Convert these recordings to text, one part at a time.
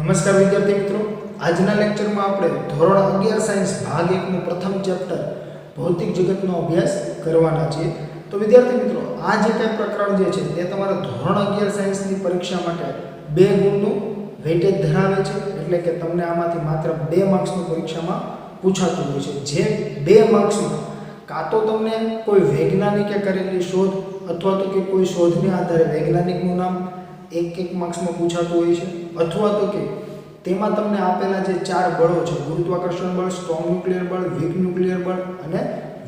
નમસ્કાર વિદ્યાર્થી મિત્રો, આજના લેક્ચરમાં આપણે ધોરણ 11 સાયન્સ ભાગ 1 નું પ્રથમ ચેપ્ટર ભૌતિક જગતનો અભ્યાસ કરવાના છીએ. તો વિદ્યાર્થી મિત્રો, આ જે કંઈ પ્રકરણ જે છે તે તમારા ધોરણ 11 સાયન્સની પરીક્ષા માટે 2 ગુણનું વેઇટેજ ધરાવે છે. એટલે કે તમને આમાંથી માત્ર 2 માર્ક્સની પરીક્ષામાં પૂછાતું હોય છે. જે 2 માર્ક્સમાં કાં તો તમને કોઈ વૈજ્ઞાનિકે કરેલી શોધ અથવા તો કે કોઈ શોધને આધારે વૈજ્ઞાનિકનું નામ એક માર્ક્સમાં પૂછાતું હોય છે, અથવા તો કે તેમાં તમને આપેલા જે 4 બળો છે, ગુરુત્વાકર્ષણ બળ, સ્ટ્રોંગ ન્યુક્લિયર બળ, વીક ન્યુક્લિયર બળ અને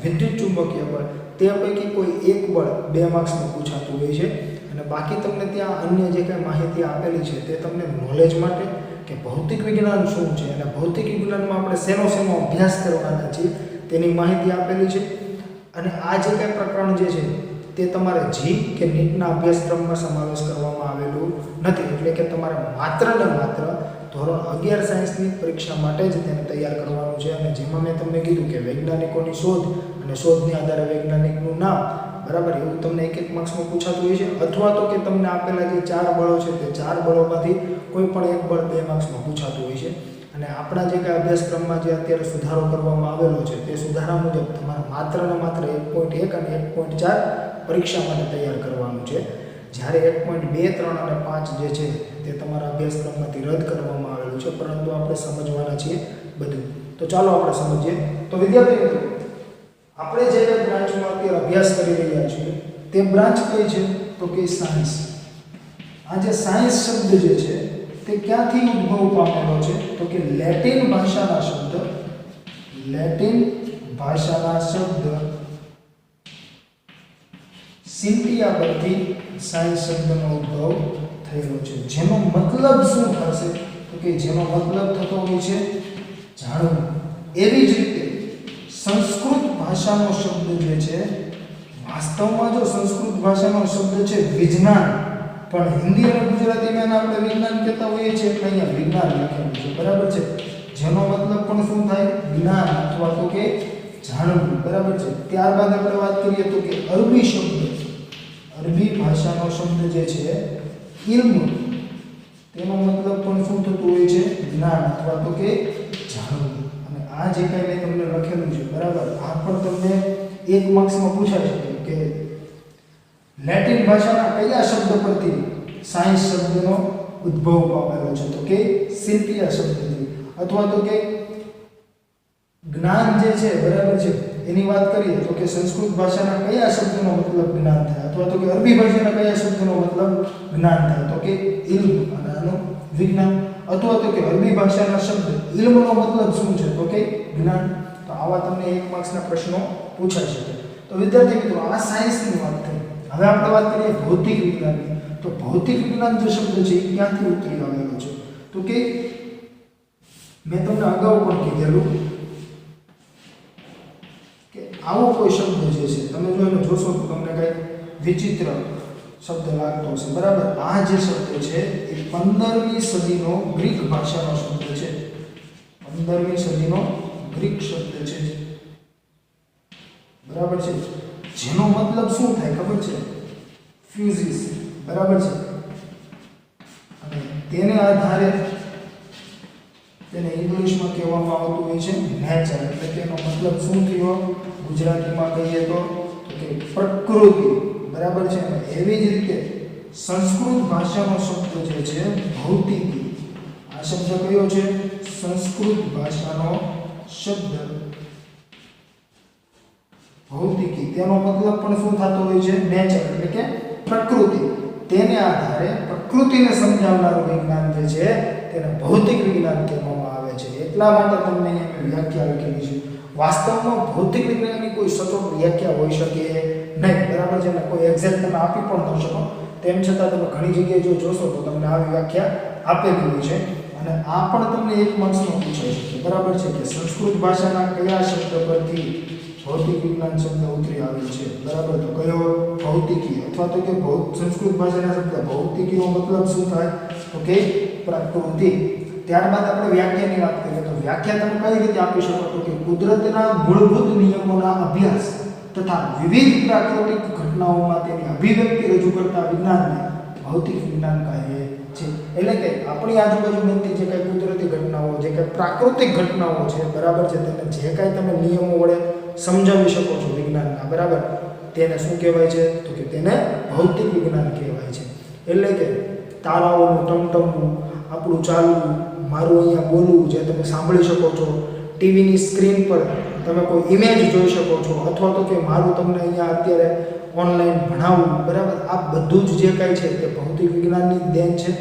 વિદ્યુત ચુંબકીય બળ, તે પૈકી કોઈ એક બળ 2 માર્ક્સમાં પૂછાતું હોય છે. અને બાકી તમને ત્યાં અન્ય જે કંઈ માહિતી આપેલી છે તે તમને નોલેજ માટે કે ભૌતિક વિજ્ઞાન શું છે અને ભૌતિક વિજ્ઞાનમાં આપણે શેનો અભ્યાસ કરવાના છીએ તેની માહિતી આપેલી છે. અને આ જે કંઈ પ્રકરણ જે છે તે તમારે જી કે નીટના અભ્યાસક્રમમાં સમાવેશ કરવામાં આવેલું નથી. એટલે કે તમારે માત્ર ને માત્ર ધોરણ 11 સાયન્સની પરીક્ષા માટે જ તેને તૈયાર કરવાનું છે. અને જેમાં મેં તમને કીધું કે વૈજ્ઞાનિકોની શોધ અને શોધની આધારે વૈજ્ઞાનિકનું નામ, બરાબર, એવું તમને એક માર્ક્સમાં પૂછાતું હોય છે. અથવા તો કે તમને આપેલા જે 4 બળો છે તે 4 બળોમાંથી કોઈ પણ એક બળ 2 માર્ક્સમાં પૂછાતું હોય છે. અને આપણા જે કંઈ અભ્યાસક્રમમાં જે અત્યારે સુધારો કરવામાં આવેલો છે તે સુધારા મુજબ તમારે માત્ર ને માત્ર 1.1 અને 1.4 પરીક્ષા માટે તૈયાર કરવાનું છે. જ્યારે 1.2, 3 અને 5 જે છે તે તમારા અભ્યાસક્રમમાંથી રદ કરવામાં આવેલું છે, પરંતુ આપણે સમજવાના છીએ બધું. તો ચાલો આપણે સમજીએ. તો વિદ્યાર્થી મિત્રો, આપણે જે બ્રાન્ચમાં અત્યારે અભ્યાસ કરી રહ્યા છીએ તે બ્રાન્ચ કઈ છે? તો કે સાયન્સ. આ જે સાયન્સ શબ્દ જે છે તે ક્યાંથી ઉદ્ભવ પામેલો છે? તો કે લેટિન ભાષાના શબ્દ સિન્ટિયા પરથી સાયન્સ શબ્દનો ઉદ્ભવ થયેલો છે. જેનો મતલબ શું થશે? તો કે જેનો મતલબ થતો હોય છે જાણવું. એવી જ રીતે સંસ્કૃત ભાષાનો શબ્દ જે છે, વાસ્તવમાં જો સંસ્કૃત ભાષાનો શબ્દ છે વિજ્ઞાન, પણ હિન્દી અને ગુજરાતીમાં આપણે વિજ્ઞાન કહેતા હોઈએ છીએ, એટલે અહીંયા વિજ્ઞાન લખેલું છે, બરાબર છે. જેનો મતલબ પણ શું થાય? જ્ઞાન અથવા તો કે જાણવું, બરાબર છે. ત્યારબાદ આપણે વાત કરીએ તો કે અરબી શબ્દ, અરબી ભાષાનો શબ્દ જે છે ઇલ્મ, તેનો મતલબ પણ શું થતું હોય છે? જ્ઞાન અથવા તો કે જાણવું. અને આ જે કંઈ મેં તમને લખેલું છે, બરાબર, આ પણ તમને 1 માર્ક્સમાં પૂછાઈ શકે કે લેટિન ભાષાના કયા શબ્દ પરથી સાયન્સ શબ્દનો ઉદ્ભવ પામેલો છે? તો કે સિન્ટિયા શબ્દથી. અથવા તો કે જ્ઞાન જે છે, બરાબર છે, એની વાત કરીએ તો કે સંસ્કૃત ભાષાના કયા શબ્દનો મતલબ જ્ઞાન થાય? અથવા તો કે અરબી ભાષાના કયા શબ્દનો મતલબ જ્ઞાન થાય? તો કે ઇલ્મ અને આનું વિજ્ઞાન. અથવા તો કે અરબી ભાષાના શબ્દ ઇલ્મનો મતલબ શું છે? તો કે જ્ઞાન. તો આવા તમને 1 માર્ક્સના પ્રશ્નો પૂછાઈ શકે. તો વિદ્યાર્થી મિત્રો, આ સાયન્સની વાત થઈ. હવે આપણે વાત કરીએ ભૌતિક વિજ્ઞાનની. તો ભૌતિક વિજ્ઞાન જે શબ્દ છે એ ક્યાંથી ઉતરી આવેલો છે? તો કે મેં તમને અગાઉ પણ કીધેલું કે આવો કોઈ શબ્દ જે છે, તમે જો એને જોશો તો તમને કંઈક વિચિત્ર શબ્દ લાગતો હશે, બરાબર. આ જે શબ્દ છે એ 15મી સદીનો ગ્રીક ભાષાનો શબ્દ છે. 15મી સદીનો ગ્રીક શબ્દ છે, બરાબર છે. જેનો મતલબ શું થાય ખબર છે? ફ્યુઝિસ, બરાબર છે. અને તેને આધારે તેને ઇંગ્લિશમાં કહેવામાં આવતું હોય છે નેચર. એટલે તેનો મતલબ શું થયો ગુજરાતીમાં કહીએ તો કે પ્રકૃતિ, બરાબર છે. એવી જ રીતે સંસ્કૃત ભાષાનો શબ્દ જે છે ભૌતિકી. આ શબ્દ કયો છે? સંસ્કૃત ભાષાનો શબ્દ ભૌતિકી. તેનો મતલબ પણ શું થતો હોય છે? નેચર, એટલે કે પ્રકૃતિ. તેને આધારે પ્રકૃતિને સમજાવનારું વિજ્ઞાન જે છે તેને ભૌતિક વિજ્ઞાન કહેવામાં આવે છે. એટલા માટે તમને અહીંયા વ્યાખ્યા લખેલી છે. વાસ્તવમાં ભૌતિક વિજ્ઞાનની કોઈ સચોટ વ્યાખ્યા હોઈ શકે નહીં, બરાબર છે. ને કોઈ એક્ઝેક્ટ તમે આપી પણ ન શકો. તેમ છતાં તમે ઘણી જગ્યાએ જો જોશો તો તમને આવી વ્યાખ્યા આપેલી હોય છે. અને આ પણ તમને 1 માર્ક્સમાં પૂછાઈ શકે, બરાબર છે, કે સંસ્કૃત ભાષાના કયા શબ્દ પરથી ભૌતિક વિજ્ઞાન શબ્દ ઉતરી આવ્યો છે, બરાબર. તો કયો? ભૌતિકી. અથવા તો કે સંસ્કૃત ભાષાના શબ્દ ભૌતિકીનો મતલબ શું થાય? તો કે પ્રકૃતિ. ત્યારબાદ આપણે વ્યાખ્યાની વાત કરીએ તો વ્યાખ્યા તમે કઈ રીતે આપી શકો? તો કે કુદરતના મૂળભૂત નિયમોના અભ્યાસ તથા વિવિધ પ્રાકૃતિક ઘટનાઓમાં તેની અભિવ્યક્તિ રજૂ કરતા વિજ્ઞાનને ભૌતિક વિજ્ઞાન કહે છે. એટલે કે આપણી આજુબાજુ બનતી જે કાંઈ કુદરતી ઘટનાઓ, જે કાંઈ પ્રાકૃતિક ઘટનાઓ છે, બરાબર છે, તેને જે કાંઈ તમે નિયમો વડે સમજાવી શકો છો વિજ્ઞાનના, બરાબર, તેને શું કહેવાય છે? તો કે તેને ભૌતિક વિજ્ઞાન કહેવાય છે. એટલે કે તારાઓનું ટમટમવું, આપણું ચાલવું, મારું અહીંયા બોલવું, જે તમે સાંભળી શકો છો, ટીવીની સ્ક્રીન પર તમે કોઈ ઇમેજ જોઈ શકો છો, અથવા તો કે મારું તમને અહીંયા અત્યારે ઓનલાઈન ભણાવવું, બરાબર, આ બધું જ જે કાંઈ છે તે ભૌતિક વિજ્ઞાનની દેન છે.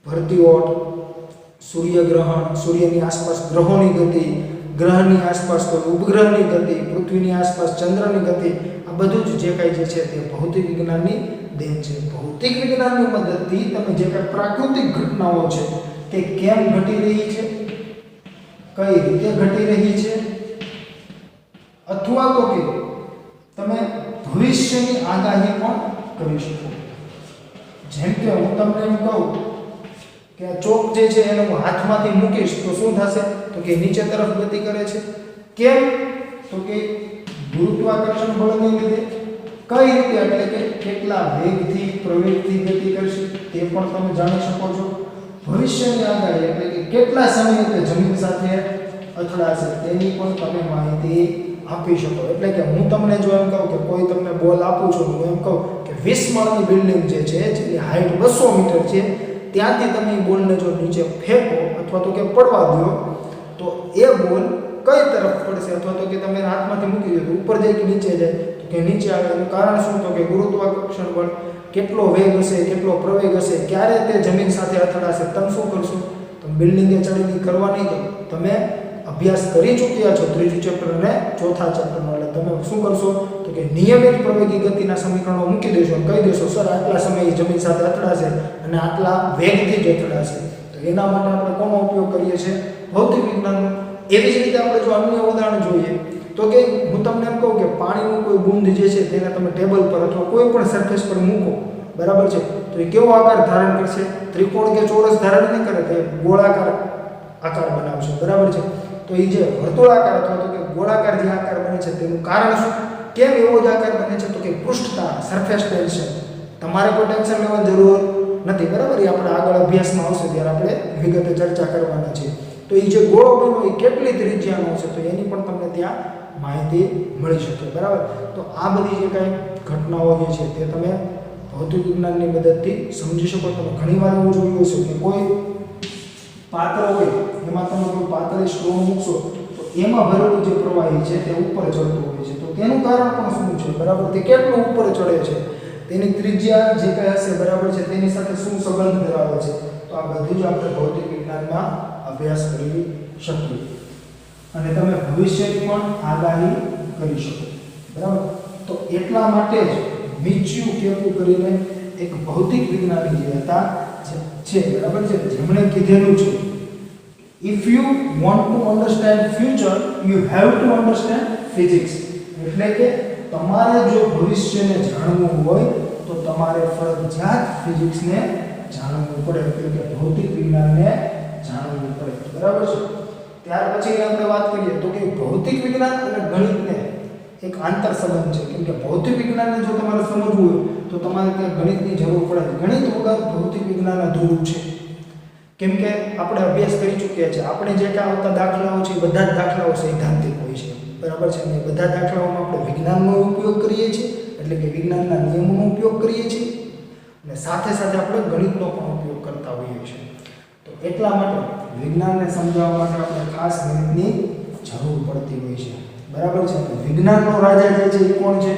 ભરતીઓટ, સૂર્યગ્રહણ, સૂર્યની આસપાસ ગ્રહોની ગતિ, ગ્રહની આસપાસ કોઈ ઉપગ્રહની ગતિ, પૃથ્વીની આસપાસ ચંદ્રની ગતિ, આ બધું જ જે કાંઈ જે છે તે ભૌતિક વિજ્ઞાનની દેન છે. ભૌતિક વિજ્ઞાનની મદદથી તમે જે કાંઈ પ્રાકૃતિક ઘટનાઓ છે તે કેમ ઘટી રહી છે, કઈ રીતે ઘટી રહી છે, અથવા તો કે તમે ભવિષ્યની આગાહી પણ કરી શકો. જેમ કે હું તમને એમ કહું કે આ ચોક જે છે એને હું હાથમાંથી મૂકીશ તો શું થશે? તો કે નીચે તરફ ગતિ કરે છે. કેમ? તો કે ગુરુત્વાકર્ષણ બળને લીધે. કઈ રીતે? એટલે કે કેટલા વેગથી, પ્રવેગથી ગતિ કરશે તે પણ તમે જાણી શકો છો. ભવિષ્યની આગાહી એટલે કે કેટલા સમયે તે જમીન સાથે અથડાશે તેની પણ તમે માહિતી આપી શકો. એટલે કે હું તમને જો એમ કહું કે કોઈ તમને બોલ આપું છું, હું એમ કહું કે 20 માળની બિલ્ડિંગ જે છે જેની હાઈટ 200 મીટર છે, ત્યાંથી તમે એ બોલને જો નીચે ફેંકો અથવા તો કે પડવા દો તો એ બોલ કઈ તરફ પડશે, અથવા તો કે તમે હાથમાંથી મૂકી દો તો ઉપર જાય કે નીચે જાય? તો કે નીચે આવે. એનું કારણ શું? તો કે ગુરુત્વાકર્ષણ બળ. કેટલો વેગ હશે, કેટલો પ્રવેગ હશે, ક્યારે તે જમીન સાથે અથડાશે, તમે શું કરશો? તમે બિલ્ડિંગે ચડીને કરવા નહીં કરો, તમે અભ્યાસ કરી ચૂક્યા છો ત્રીજું ચેપ્ટર અને ચોથા ચેપ્ટરનો. એટલે તમે શું કરશો? તો કે નિયમિત પ્રવેગી ગતિના સમીકરણો મૂકી દેશો અને કહી દેશો સર આટલા સમયે જમીન સાથે અથડાશે અને આટલા વેગથી જ અથડાશે. તો એના માટે આપણે કોનો ઉપયોગ કરીએ છીએ? ભૌતિક વિજ્ઞાનનો. એવી જ રીતે આપણે જો અન્ય ઉદાહરણ જોઈએ તો કે હું તમને એમ કહું કે પાણીનું કોઈ બૂંદ જે છે તેને તમે ટેબલ પર અથવા કોઈ પણ સરફેસ પર મૂકો, બરાબર છે, તો એ કેવો આકાર ધારણ કરશે? ત્રિકોણ કે ચોરસ ધારણ નહીં કરે, તે ગોળાકાર આકાર બનાવશે, બરાબર છે. તો એ જે વર્તુળાકાર અથવા તો કે ગોળાકાર જે આકાર બને છે તેનું કારણ શું? કેમ એવો જ આકાર બને છે? તો કે પૃષ્ઠતાણ, સરફેસ ટેન્શન. તમારે કોઈ ટેન્શન લેવાની જરૂર નથી, બરાબર. એ આપણે આગળ અભ્યાસમાં આવશે ત્યારે આપણે વિગતે ચર્ચા કરવાના છે. તો એ જે ગોળો બન્યો એ કેટલી ત્રિજ્યાનો છે તો એની પણ તમને ત્યાં માહિતી મળી શકે, બરાબર. તો આ બધી જે કાંઈ ઘટનાઓ જે છે તે તમે ભૌતિક વિજ્ઞાનની મદદથી સમજી શકો. તમે ઘણીવાર એવું જોયું હશે કે કોઈ પાત્ર હોય એમાં તમે કોઈ પાતળી સ્ટ્રો મૂકશો તો એમાં ભરેલું જે પ્રવાહી છે તે ઉપર ચડતું હોય છે. તો તેનું કારણ પણ શું છે, બરાબર? તે કેટલું ઉપર ચડે છે, તેની ત્રિજ્યા જે કાંઈ હશે, બરાબર છે, તેની સાથે શું સંબંધ ધરાવે છે. તો આ બધું જ આપણે ભૌતિક વિજ્ઞાનમાં અભ્યાસ કરી શકીએ અને તમે ભવિષ્યની પણ આગાહી કરી શકો, બરાબર. તો એટલા માટે જ મિચ્યુ કેપુ કરીને એક ભૌતિક વિજ્ઞાની જે હતા છે, બરાબર છે, જેમણે કીધેલું છે if you want to understand future you have to understand physics. એટલે કે તમારે જો ભવિષ્યને જાણવું હોય તો તમારે ફરજિયાત ફિઝિક્સને જાણવું પડે, એટલે કે ભૌતિક વિજ્ઞાનને જાણવું પડે, બરાબર છે. ત્યાર પછી આપણે વાત કરીએ તો કે ભૌતિક વિજ્ઞાન અને ગણિતને એક આંતર સંબંધ છે. કેમ કે ભૌતિક વિજ્ઞાનને જો તમારે સમજવું હોય તો તમારે ત્યાં ગણિતની જરૂર પડે. ગણિત વગર ભૌતિક વિજ્ઞાન અધૂરું છે. કેમ કે આપણે અભ્યાસ કરી ચૂક્યા છે. આપણે જે કાંઈ આવતા દાખલાઓ છે બધા જ દાખલાઓ સૈદ્ધાંતિક હોય છે, બરાબર છે. અને બધા દાખલાઓમાં આપણે વિજ્ઞાનનો ઉપયોગ કરીએ છીએ, એટલે કે વિજ્ઞાનના નિયમોનો ઉપયોગ કરીએ છીએ અને સાથે સાથે આપણે ગણિતનો પણ ઉપયોગ કરતા હોઈએ છીએ. તો એટલા માટે વિજ્ઞાનને સમજાવવા માટે આપણે ખાસ ગણિતની જરૂર પડતી હોય છે, બરાબર છે. વિજ્ઞાનનો રાજા જે છે એ કોણ છે?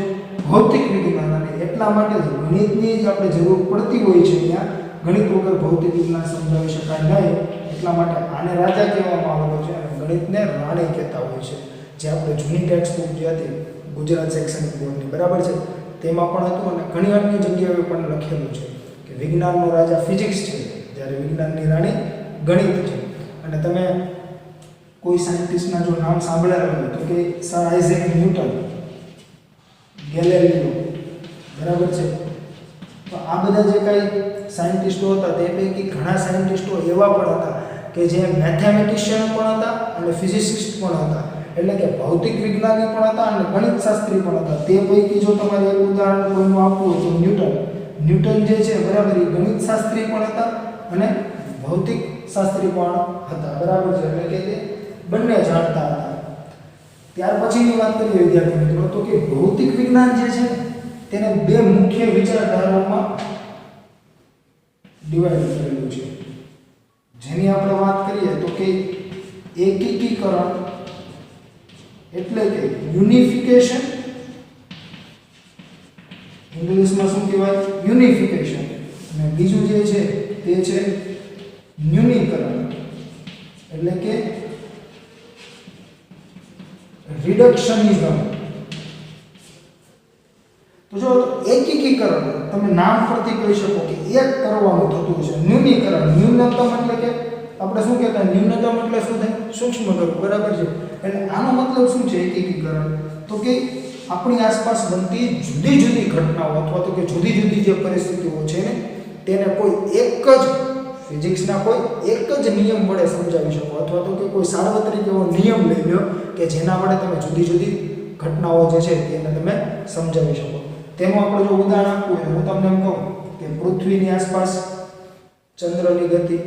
ભૌતિક વિજ્ઞાન. અને એટલા માટે જ ગણિતની જ આપણે જરૂર પડતી હોય છે. ત્યાં ગણિત વગર ભૌતિક વિજ્ઞાન સમજાવી શકાય નહીં. એટલા માટે આને રાજા કહેવામાં આવેલો છે અને ગણિતને રાણી કહેતા હોય છે. જે આપણે જૂની ટેક્સ્ટ બુક જે હતી ગુજરાત શૈક્ષણિક બોર્ડની, બરાબર છે, તેમાં પણ હતું અને ઘણી અન્ય જગ્યાએ પણ લખેલું છે કે વિજ્ઞાનનો રાજા ફિઝિક્સ છે, જ્યારે વિજ્ઞાનની રાણી ગણિત છે. અને તમે કોઈ સાયન્ટિસ્ટના જો નામ સાંભળ્યા હોય તો કે સર આઇઝેક ન્યૂટન, ગેલેલિયો, બરાબર છે. તો આ બધા જે કાંઈ સાયન્ટિસ્ટો હતા તે પૈકી ઘણા સાયન્ટિસ્ટો એવા પણ હતા કે જે મેથેમેટિશિયન પણ હતા અને ફિઝિસિસ્ટ પણ હતા, એટલે કે ભૌતિક વિજ્ઞાની પણ હતા અને ગણિતશાસ્ત્રી પણ હતા. તે પૈકી જો તમારે એક ઉદાહરણ કોઈનું આપવું હોય તો ન્યૂટન જે છે બરાબર એ ગણિત શાસ્ત્રી પણ હતા અને ભૌતિક શાસ્ત્રી પણ હતા, બરાબર છે, એટલે કે તે બંને જાણતા હતા. ત્યાર પછીની વાત કરીએ વિદ્યાર્થી મિત્રો તો કે ભૌતિક વિજ્ઞાન જે છે તેને બે મુખ્ય વિચારધારાઓમાં ડિવાઈડ કરેલું છે, જેની આપણે વાત કરીએ તો કે એકીકરણ એટલે કે યુનિફિકેશન, ઇંગ્લિશમાં શું કહેવાય યુનિફિકેશન, અને બીજું જે છે તે છે ન્યૂનીકરણ એટલે કે રિડક્શનિઝમ. તો જો એકીકરણ તમે નામ પરથી કહી શકો કે એક કરવાનું થતું છે. ન્યૂનીકરણ ન્યૂનતમ એટલે કે આપણે શું કહેતા ન્યૂનતમ એટલે શું થાય સૂક્ષ્મ કરવું, બરાબર છે. એટલે આનો મતલબ શું છે એકીકરણ? તો કે આપણી આસપાસ બનતી જુદી જુદી ઘટનાઓ અથવા તો કે જુદી જુદી જે પરિસ્થિતિઓ છે ને તેને કોઈ એક જ ફિઝિક્સના કોઈ એક જ નિયમ વડે સમજાવી શકો, અથવા તો કે કોઈ સાર્વત્રિક એવો નિયમ લઈ લો કે જેના વડે તમે જુદી જુદી ઘટનાઓ જે છે તેને તમે સમજાવી શકો. તેનું આપણે જો ઉદાહરણ આપવું હોય હું તમને એમ કહું કે પૃથ્વીની આસપાસ ચંદ્રની ગતિ,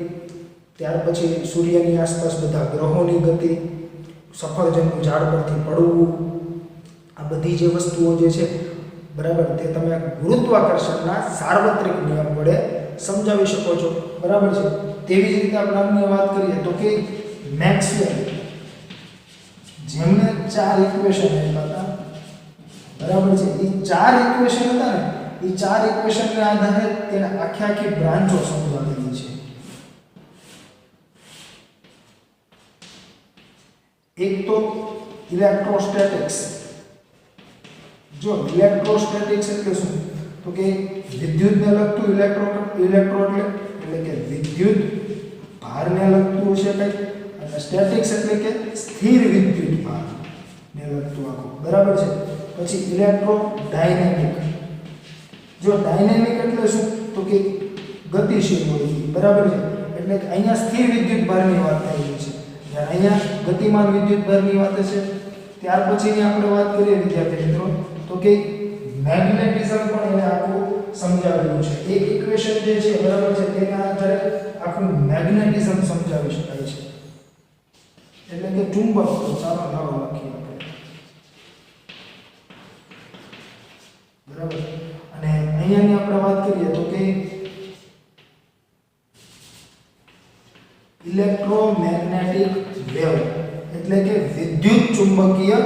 ત્યાર પછી સૂર્યની આસપાસ બધા ગ્રહોની ગતિ, સફરજનનું ઝાડ પરથી પડવું, આ બધી જે વસ્તુઓ જે છે બરાબર તે તમે ગુરુત્વાકર્ષણના સાર્વત્રિક નિયમ વડે સમજાવી શકો છો, બરાબર છે. તેવી જ રીતે આપણે અન્ય વાત કરીએ તો કે મેક્સવેલ જેમને 4 ઇક્વેશન આપ્યા હતા, બરાબર છે, એ 4 ઇક્વેશન હતા ને એ 4 ઇક્વેશનને આધારે તેને આખી બ્રાન્ચો સમજાવેલી છે. એક તો ઇલેક્ટ્રોસ્ટેટિક્સ. જો ઇલેક્ટ્રોસ્ટેટિક્સ એટલે શું? તો કે વિદ્યુતને લગતું ઇલેક્ટ્રો એટલે કે વિદ્યુત ભારને લગતું છે કંઈક, અને સ્ટેટિક્સ એટલે કે સ્થિર વિદ્યુત ભારને લગતું આખું, બરાબર છે. પછી ઇલેક્ટ્રોડાયનેમિક. જો ડાયનેમિક એટલે શું? તો કે ગતિશીલ હોય, બરાબર છે. એટલે કે અહીંયા સ્થિર વિદ્યુત ભારની વાત થઈ છે, જ્યારે અહીંયા ગતિમાન વિદ્યુત ભારની વાત છે. ત્યાર પછીની આપણે વાત કરીએ વિદ્યાર્થી મિત્રો તો કે મેગ્નેટિઝમ પણ એને આખું સમજાવેલું છે. એક ઇક્વેશન જે છે બરાબર છે તેના આધારે આખું મેગ્નેટિઝમ સમજાવી શકાય છે, એટલે કે ચુંબક. ચાલો નામ લખીએ આપણે, બરાબર. અને અહીંયાની આપણે વાત કરીએ તો કે ઇલેક્ટ્રોમેગ્નેટિક વેવ એટલે કે વિદ્યુત ચુંબકીય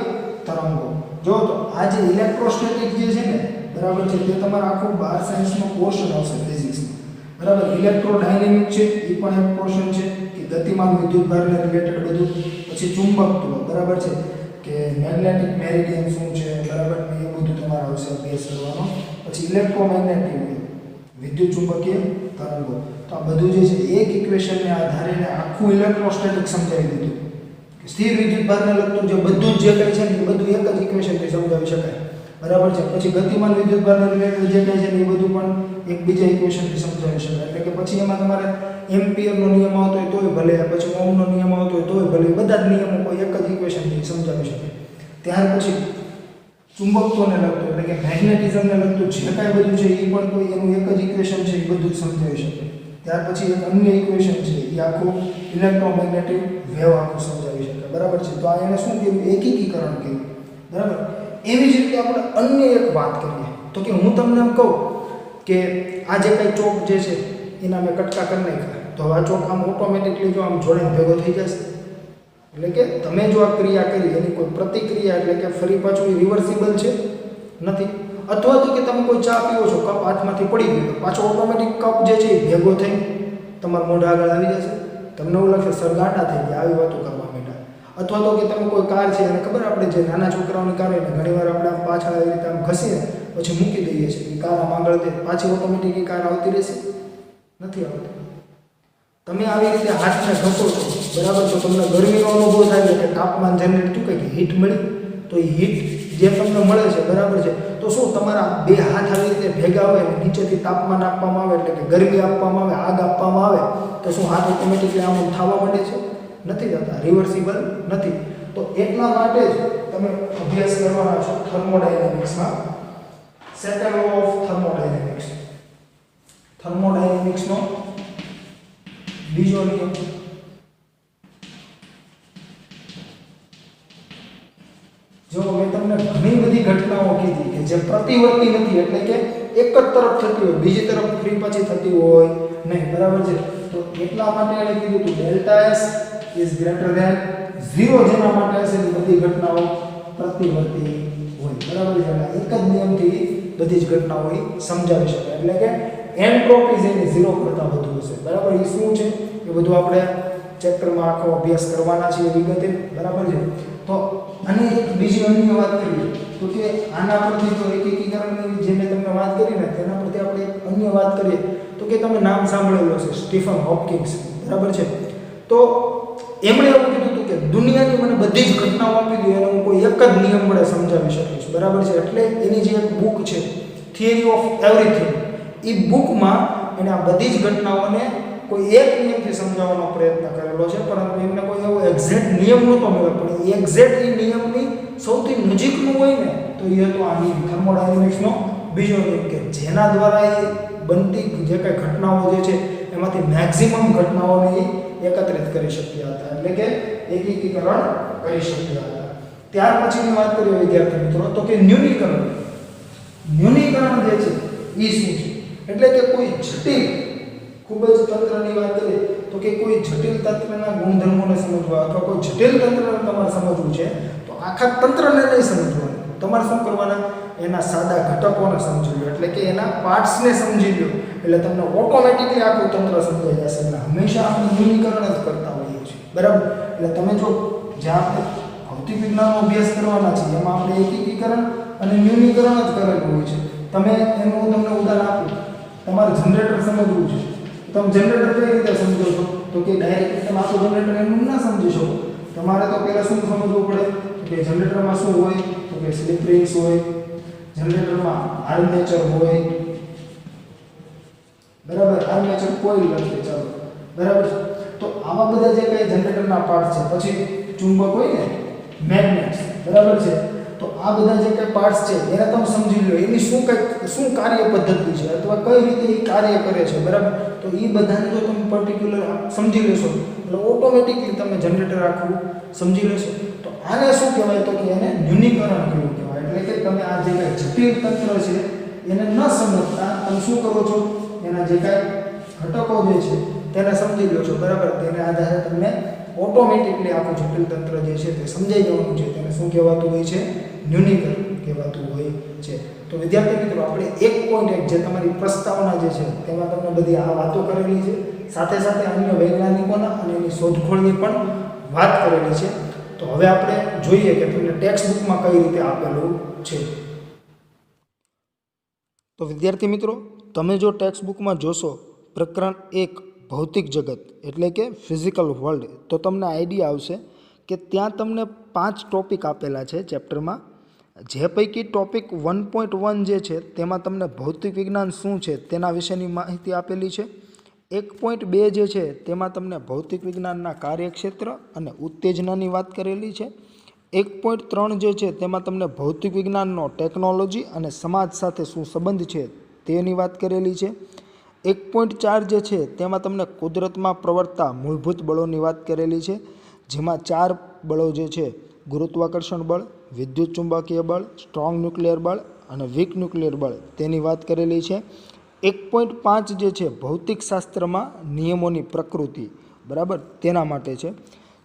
તરંગો. જો તો આ જે ઇલેક્ટ્રોસ્ટેટિક જે છે ને બરાબર છે તે તમારા આખું 12 સાયન્સનો પોર્શન આવશે ફિઝિક્સમાં, બરાબર. ઇલેક્ટ્રોડાયનેમિક છે એ પણ એક પોર્શન છે કે ગતિમાન વિદ્યુતભારને રિલેટેડ બધું. પછી ચુંબકત્વ, બરાબર છે, કે મેગ્નેટિક મેરિડિયન શું છે, બરાબર, એ બધું તમારે આવશે અભ્યાસ કરવાનો. પછી ઇલેક્ટ્રોમેગ્નેટિક વિદ્યુત ચુંબકીય તરંગો. તો આ બધું જે છે એક ઇક્વેશનને આધારે આખું ઇલેક્ટ્રોસ્ટેટિક સમજાવી દીધું. સ્થિર વિદ્યુતભારને લગતું જે બધું જ જે કંઈ છે ને એ બધું એક જ ઇક્વેશનથી સમજાવી શકાય, બરાબર છે. પછી ગતિમાન વિદ્યુતભારને રિલેટેડ જે કંઈ છે ને એ બધું પણ એક બીજા ઇક્વેશનથી સમજાવી શકાય. એટલે કે પછી એમાં તમારે એમ્પિયરનો નિયમ આવતો હોય તોય ભલે, પછી ઓહમનો નિયમ આવતો હોય તોય ભલે, બધા જ નિયમો કોઈ એક જ ઇક્વેશનથી સમજાવી શકાય. ત્યાર પછી ચુંબકત્વને લગતું એટલે કે મેગ્નેટિઝમને લગતું જે કાંઈ બધું છે એ પણ કોઈ એનું એક જ ઇક્વેશન છે એ બધું જ સમજાવી શકે. ત્યાર પછી એક અન્ય ઇક્વેશન છે એ આખું ઇલેક્ટ્રોમેગ્નેટિક વેવ આખું સમજાવી શકે, બરાબર છે. તો આ એને શું કહેવું? એકીકરણ કહેવું, બરાબર. એવી જ રીતે આપણે અન્ય એક વાત કરીએ તો કે હું તમને એમ કહું કે આ જે કંઈ ચોક જે છે એના મેં કટકા કરી નાખ્યા, તો આ ચોક આમ ઓટોમેટિકલી જો આમ જોડાઈને ભેગો થઈ જશે. એટલે કે તમે જો આ ક્રિયા કરી એની કોઈ પ્રતિક્રિયા એટલે કે ફરી પાછું એ રિવર્સિબલ છે નથી. અથવા તો કે તમે કોઈ ચા પીવો છો, કપ હાથમાંથી પડી ગયો, પાછો ઓટોમેટિક કપ જે છે એ ભેગો થઈ તમારા મોઢા આગળ આવી જશે. તમને એવું લાગશે સર ગાંડા થઈ ગયા, આવી વાતો કરવા માંડ્યા. અથવા તો કે તમે કોઈ કાર છે અને ખબર આપણે જે નાના છોકરાઓની કાર હોય ને ઘણીવાર આપણે આમ પાછળ આવી રીતે આમ ઘસીને પછી મૂકી દઈએ છીએ એ કાર આમ આગળ દે, પાછી ઓટોમેટિક એ કાર આવતી રહેશે? નથી આવતી. તમે આવી રીતે હાથને ઘસો છો, બરાબર છે, તમને ગરમીનો અનુભવ થાય કે તાપમાન જનરેટ થયું કે હીટ મળી, તો એ હીટ જે તમને મળે છે, બરાબર છે, તો શું તમારા બે હાથ આવી રીતે ભેગા હોય અને નીચેથી તાપમાન આપવામાં આવે એટલે કે ગરમી આપવામાં આવે, આગ આપવામાં આવે, તો શું હાથ ઓટોમેટિકલી આમ થવા માંડે છે? નથી થતા, રિવર્સિબલ નથી. તો એટલા માટે જ તમે અભ્યાસ કરવાના છો થર્મોડાયનેમિક્સમાં, સેકન્ડ લો ઓફ થર્મોડાયનેમિક્સ. થર્મોડાયનેમિક્સનો બીજો નિયમ, જો મેં તમને ઘણી બધી ઘટનાઓ કીધી કે જે પ્રતિવર્તી નથી, એટલે કે એક જ તરફ થતી હોય, બીજી તરફ ફરી પાછી થતી હોય નહીં, બરાબર છે. તો એટલા માટે એને કીધું હતું delta S is greater than 0, જેના માટે હશે એ બધી ઘટનાઓ પ્રતિવર્તી હોય, બરાબર છે. એટલે એક જ નિયમથી બધી જ ઘટનાઓ સમજાવી શકાય, એટલે કે એન્ટ્રોપી જેની 0 કરતાં વધુ હશે, બરાબર. એ શું છે એ બધું આપણે ચેપ્ટરમાં આખો અભ્યાસ કરવાના છીએ વિગતે, બરાબર છે. તો અને એક બીજી અન્ય વાત કરીએ તો કે આના પરથી તો એકીકરણની જે મેં તમને વાત કરી ને તેના પરથી આપણે એક અન્ય વાત કરીએ તો કે તમે નામ સાંભળેલું હશે સ્ટીફન હોપકિન્સ, બરાબર છે. તો એમણે એવું કીધું હતું કે દુનિયાની મને બધી જ ઘટનાઓ આપી દો એને હું કોઈ એક જ નિયમ વડે સમજાવી શકીશ, બરાબર છે. એટલે એની જે એક બુક છે થિયરી ઓફ એવરીથિંગ, એ બુકમાં એને આ બધી જ ઘટનાઓને કોઈ એક નિયમથી સમજાવવાનો પ્રયત્ન કરેલો છે, પરંતુ એમને કોઈ એવો એક્ઝેક્ટ નિયમ નહોતો મળ્યો, પણ એક્ઝેક્ટ એ નિયમની સૌથી નજીકનું હોય ને તો એ હતો આ નિયમ થર્મોડાયનેમિક્સનો બીજો નિયમ, કે જેના દ્વારા એ બનતી જે કંઈ ઘટનાઓ જે છે એમાંથી મેક્સિમમ ઘટનાઓને એ એકત્રિત કરી શક્યા હતા, એટલે કે એકીકરણ કરી શક્યા હતા. ત્યાર પછીની વાત કરીએ વિદ્યાર્થી મિત્રો તો કે ન્યૂનીકરણ. ન્યૂનીકરણ જે છે એ શું છે, એટલે કે કોઈ જટિલ ખૂબ જ તંત્રની વાત કરીએ તો કે કોઈ જટિલ તંત્રના ગુણધર્મોને સમજવા અથવા કોઈ જટિલ તંત્રને તમારે સમજવું છે તો આખા તંત્રને નહીં સમજવાનું, તમારે શું કરવાના એના સાદા ઘટકોને સમજી લો, એટલે કે એના પાર્ટ્સને સમજી લો, એટલે તમને ઓટોમેટિકલી આખું તંત્ર સમજાઈ જશે. એટલે હંમેશા આપણે ન્યૂનીકરણ જ કરતા હોઈએ છીએ, બરાબર. એટલે તમે જો જ્યાં આપણે ભૌતિક વિજ્ઞાનનો અભ્યાસ કરવાના છે એમાં આપણે એકીકરણ અને ન્યૂનીકરણ જ કરેલું હોય છે. તમે એનું હું તમને ઉદાહરણ આપું, તમારે જનરેટર સમજવું છે, તમે જનરેટર કઈ રીતે સમજો છો તો કે ડાયરેક્ટ તમે આખું જનરેટર એનું ના સમજી શકો. તમારે તો પહેલાં શું સમજવું પડે કે જનરેટરમાં શું હોય તો કે સ્લિપ રિંગ્સ હોય, જનરેટરમાં આર્મેચર હોય, બરાબર, આર્મેચર કોઇલ લખીએ ચાલો, બરાબર. તો આવા બધા જે કંઈ જનરેટરના પાર્ટ છે, પછી ચુંબક હોય ને મેગ્નેટ્સ, બરાબર છે. તો આ બધા જે કંઈ પાર્ટ્સ છે એને તમે સમજી લો, એની શું કાર્ય પદ્ધતિ છે અથવા કઈ રીતે એ કાર્ય કરે છે, બરાબર. તો એ બધાને જો તમે પર્ટિક્યુલર સમજી લેશો એટલે ઓટોમેટિકલી તમે જનરેટર આખું સમજી લેશો. તો આને શું કહેવાય તો કે એને ન્યૂનીકરણ કેવું કહેવાય, એટલે કે તમે આ જે કંઈ જટિલ તંત્ર છે એને ન સમજતા તમે શું કરો છો, એના જે કાંઈ ઘટકો જે છે તેને સમજી લો છો, બરાબર. તેને આધારે તમને ઓટોમેટિકલી આખું જટિલ તંત્ર જે છે તે સમજાઈ જવાનું છે, તેને શું કહેવાતું હોય છે, ન્યૂનીકરણ કહેવાતું હોય છે. તો વિદ્યાર્થી મિત્રો આપણે 1.1 જે તમારી પ્રસ્તાવના જે છે તેમાં તમને બધી આ વાતો કરેલી છે, સાથે સાથે અન્ય વૈજ્ઞાનિકોના અને એની શોધખોળની પણ વાત કરેલી છે. તો હવે આપણે જોઈએ કે તમને ટેક્સ્ટ બુકમાં કઈ રીતે આપેલું છે. તો વિદ્યાર્થી મિત્રો તમે જો ટેક્સ્ટ બુકમાં જોશો પ્રકરણ 1 ભૌતિક જગત એટલે કે ફિઝિકલ વર્લ્ડ, તો તમને આઈડિયા આવશે કે ત્યાં તમને 5 ટોપિક આપેલા છે ચેપ્ટરમાં, જે પૈકી ટોપિક 1.1 જે છે તેમાં તમને ભૌતિક વિજ્ઞાન શું છે તેના વિશેની માહિતી આપેલી છે. 1.2 જે છે તેમાં તમને ભૌતિક વિજ્ઞાનના કાર્યક્ષેત્ર અને ઉત્તેજનાની વાત કરેલી છે. 1.3 જે છે તેમાં તમને ભૌતિક વિજ્ઞાનનો ટેકનોલોજી અને સમાજ સાથે શું સંબંધ છે તેની વાત કરેલી છે. 1.4 જે છે તેમાં તમને કુદરતમાં પ્રવર્તતા મૂળભૂત બળોની વાત કરેલી છે, જેમાં 4 બળો જે છે ગુરુત્વાકર્ષણ બળ, વિદ્યુત ચુંબકીય બળ, સ્ટ્રોંગ ન્યુક્લિયર બળ અને વીક ન્યુક્લિયર બળ તેની વાત કરેલી છે. 1.5 જે છે ભૌતિક શાસ્ત્રમાં નિયમોની પ્રકૃતિ, બરાબર, તેના માટે છે.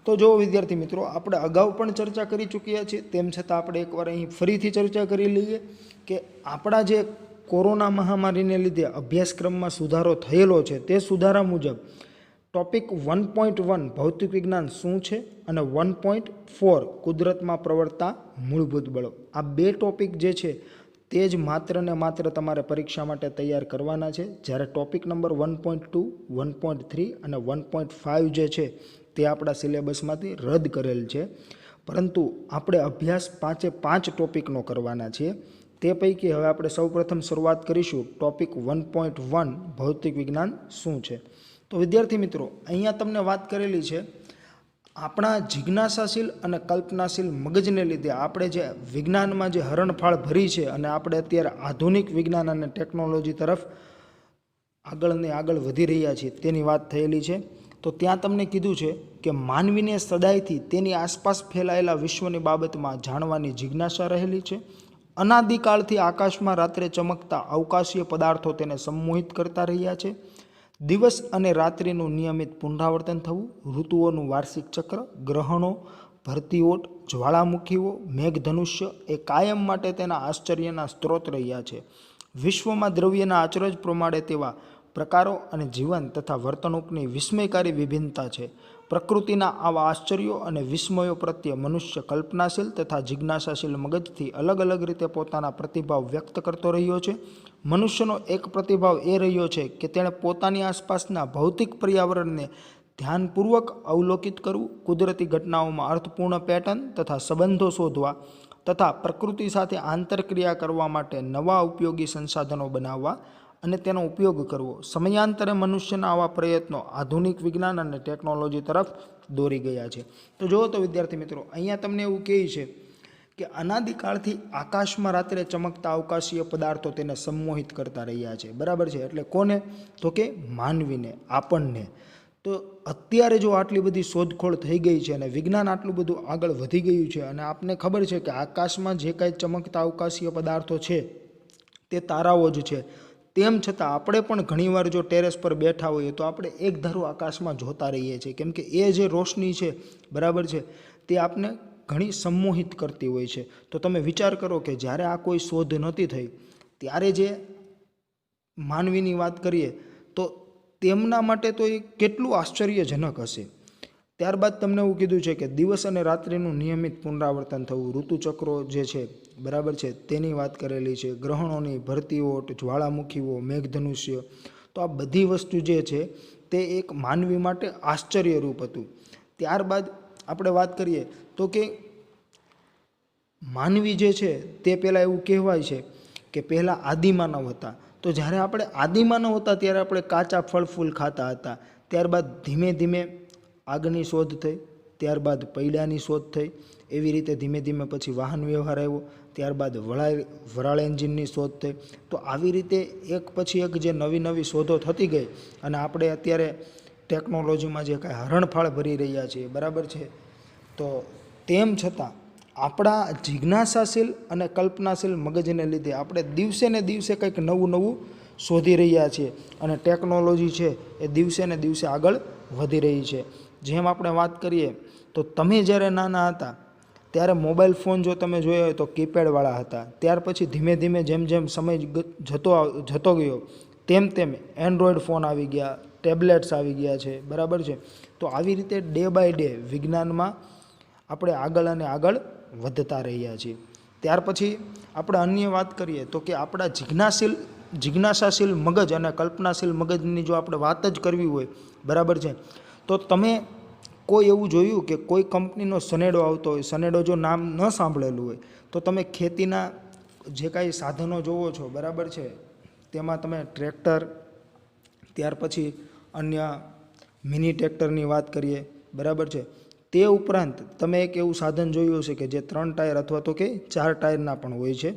તો જો વિદ્યાર્થી મિત્રો આપણે અગાઉ પણ ચર્ચા કરી ચૂક્યા છીએ, તેમ છતાં આપણે એકવાર અહીં ફરીથી ચર્ચા કરી લઈએ કે આપણા જે કોરોના મહામારીને લીધે અભ્યાસક્રમમાં સુધારો થયેલો છે તે સુધારા મુજબ ટોપિક 1.1 ભૌતિક વિજ્ઞાન શું છે અને 1.4 કુદરતમાં પ્રવર્તતા મૂળભૂત બળો, આ 2 ટોપિક જે છે તે જ માત્ર ને માત્ર તમારે પરીક્ષા માટે તૈયાર કરવાના છે. જ્યારે ટોપિક નંબર 1.2, 1.3 અને 1.5 જે છે તે આપણા સિલેબસમાંથી રદ કરેલ છે, પરંતુ આપણે અભ્યાસ 5 ટોપિકનો કરવાના છીએ. તે પૈકી હવે આપણે સૌપ્રથમ શરૂઆત કરીશું ટોપિક 1.1 ભૌતિક વિજ્ઞાન શું છે. તો વિદ્યાર્થી મિત્રો અહીંયા તમને વાત કરેલી છે આપણા જિજ્ઞાસાશીલ અને કલ્પનાશીલ મગજને લીધે આપણે જે વિજ્ઞાનમાં જે હરણફાળ ભરી છે અને આપણે અત્યારે આધુનિક વિજ્ઞાન અને ટેકનોલોજી તરફ આગળ ને આગળ વધી રહ્યા છીએ તેની વાત થયેલી છે. તો ત્યાં તમને કીધું છે કે માનવીને સદાયથી તેની આસપાસ ફેલાયેલા વિશ્વની બાબતમાં જાણવાની જિજ્ઞાસા રહેલી છે. અનાદિકાળથી આકાશમાં રાત્રે ચમકતા અવકાશીય પદાર્થો તેને સંમોહિત કરતા રહ્યા છે. દિવસ અને રાત્રિનું નિયમિત પુનરાવર્તન થવું, ઋતુઓનું વાર્ષિક ચક્ર, ગ્રહણો, ભરતીઓટ, જ્વાળામુખીઓ, મેઘધનુષ્ય એ કાયમ માટે તેના આશ્ચર્યના સ્ત્રોત રહ્યા છે. વિશ્વમાં દ્રવ્યના આચરજ પ્રમાણે તેવા પ્રકારો અને જીવન તથા વર્તણૂકની વિસ્મયકારી વિભિન્નતા છે. પ્રકૃતિના આવા આશ્ચર્યો અને વિસ્મયો પ્રત્યે મનુષ્ય કલ્પનાશીલ તથા જિજ્ઞાસાશીલ મગજથી અલગ અલગ રીતે પોતાના પ્રતિભાવ વ્યક્ત કરતો રહ્યો છે. મનુષ્યનો એક પ્રતિભાવ એ રહ્યો છે કે તેણે પોતાની આસપાસના ભૌતિક પર્યાવરણને ધ્યાનપૂર્વક અવલોકિત કરવું, કુદરતી ઘટનાઓમાં અર્થપૂર્ણ પેટર્ન તથા સંબંધો શોધવા તથા પ્રકૃતિ સાથે આંતરક્રિયા કરવા માટે નવા ઉપયોગી સંસાધનો બનાવવા અને તેનો ઉપયોગ કરવો. સમયાંતરે મનુષ્યના આવા પ્રયત્નો આધુનિક વિજ્ઞાન અને ટેકનોલોજી તરફ દોરી ગયા છે. તો જુઓ તો વિદ્યાર્થી મિત્રો, અહીંયા તમને એવું કહે છે કે અનાદિકાળથી આકાશમાં રાત્રે ચમકતા અવકાશીય પદાર્થો તેને સંમોહિત કરતા રહ્યા છે. બરાબર છે. એટલે કોને? તો કે માનવીને, આપણને. તો અત્યારે જો આટલી બધી શોધખોળ થઈ ગઈ છે અને વિજ્ઞાન આટલું બધું આગળ વધી ગયું છે અને આપને ખબર છે કે આકાશમાં જે કાંઈ ચમકતા અવકાશીય પદાર્થો છે તે તારાઓ જ છે, તેમ છતાં આપણે પણ ઘણીવાર જો ટેરેસ પર બેઠા હોઈએ તો આપણે એક ધારું આકાશમાં જોતા રહીએ છીએ, કેમ કે એ જે રોશની છે, બરાબર છે, તે આપને ઘણી સંમોહિત કરતી હોય છે. તો તમે વિચાર કરો કે જ્યારે આ કોઈ શોધ નહોતી થઈ ત્યારે જે માનવીની વાત કરીએ તો તેમના માટે તો એ કેટલું આશ્ચર્યજનક હશે. ત્યારબાદ તમને એવું કીધું છે કે દિવસ અને રાત્રિનું નિયમિત પુનરાવર્તન થવું, ઋતુચક્રો જે છે, બરાબર છે, તેની વાત કરેલી છે, ગ્રહણોની, ભરતીઓટ, જ્વાળામુખીઓ, મેઘધનુષ્ય. તો આ બધી વસ્તુ જે છે તે એક માનવી માટે આશ્ચર્યરૂપ હતું. ત્યારબાદ આપણે વાત કરીએ તો કે માનવી જે છે તે પહેલાં એવું કહેવાય છે કે પહેલાં આદિમાનવ હતા. તો જ્યારે આપણે આદિમાનવ હતા ત્યારે આપણે કાચા ફળ ફૂલ ખાતા હતા. ત્યારબાદ ધીમે ધીમે આગની શોધ થઈ, ત્યારબાદ પૈડાની શોધ થઈ, એવી રીતે ધીમે ધીમે પછી વાહન વ્યવહાર આવ્યો, ત્યારબાદ વરાળ એન્જિનની શોધ થઈ. તો આવી રીતે એક પછી એક જે નવી નવી શોધો થતી ગઈ અને આપણે અત્યારે ટેકનોલોજીમાં જે કાંઈ હરણફાળ ભરી રહ્યા છીએ, બરાબર છે, તો તેમ છતાં આપણા જિજ્ઞાસાશીલ અને કલ્પનાશીલ મગજને લીધે આપણે દિવસે ને દિવસે કંઈક નવું નવું શોધી રહ્યા છીએ અને ટેકનોલોજી છે એ દિવસે ને દિવસે આગળ વધી રહી છે. જેમ આપણે વાત કરીએ તો તમે જ્યારે નાના હતા ત્યારે મોબાઈલ ફોન જો તમે જોયો હોય તો કીપેડવાળા હતા. ત્યાર પછી ધીમે ધીમે જેમ જેમ સમય જતો ગયો તેમ તેમ એન્ડ્રોઈડ ફોન આવી ગયા, ટેબ્લેટ્સ આવી ગયા છે, બરાબર છે. તો આવી રીતે ડે બાય ડે વિજ્ઞાનમાં આપણે આગળ અને આગળ વધતા રહ્યા છીએ. ત્યાર પછી આપણે અન્ય વાત કરીએ તો કે આપણા જિજ્ઞાસાશીલ મગજ અને કલ્પનાશીલ મગજની જો આપણે વાત જ કરવી હોય, બરાબર છે, તો તમે કોઈ એવું જોયું કે કોઈ કંપનીનો સનેડો આવતો હોય, સનેડો જો નામ ન સાંભળેલું હોય તો તમે ખેતીના જે કાંઈ સાધનો જોવો છો, બરાબર છે, તેમાં તમે ટ્રેક્ટર, ત્યાર પછી અન્ય મિની ટ્રેક્ટરની વાત કરીએ, બરાબર છે, તે ઉપરાંત તમે એક એવું સાધન જોયું હશે કે જે 3 ટાયર અથવા તો કે 4 ટાયરના પણ હોય છે.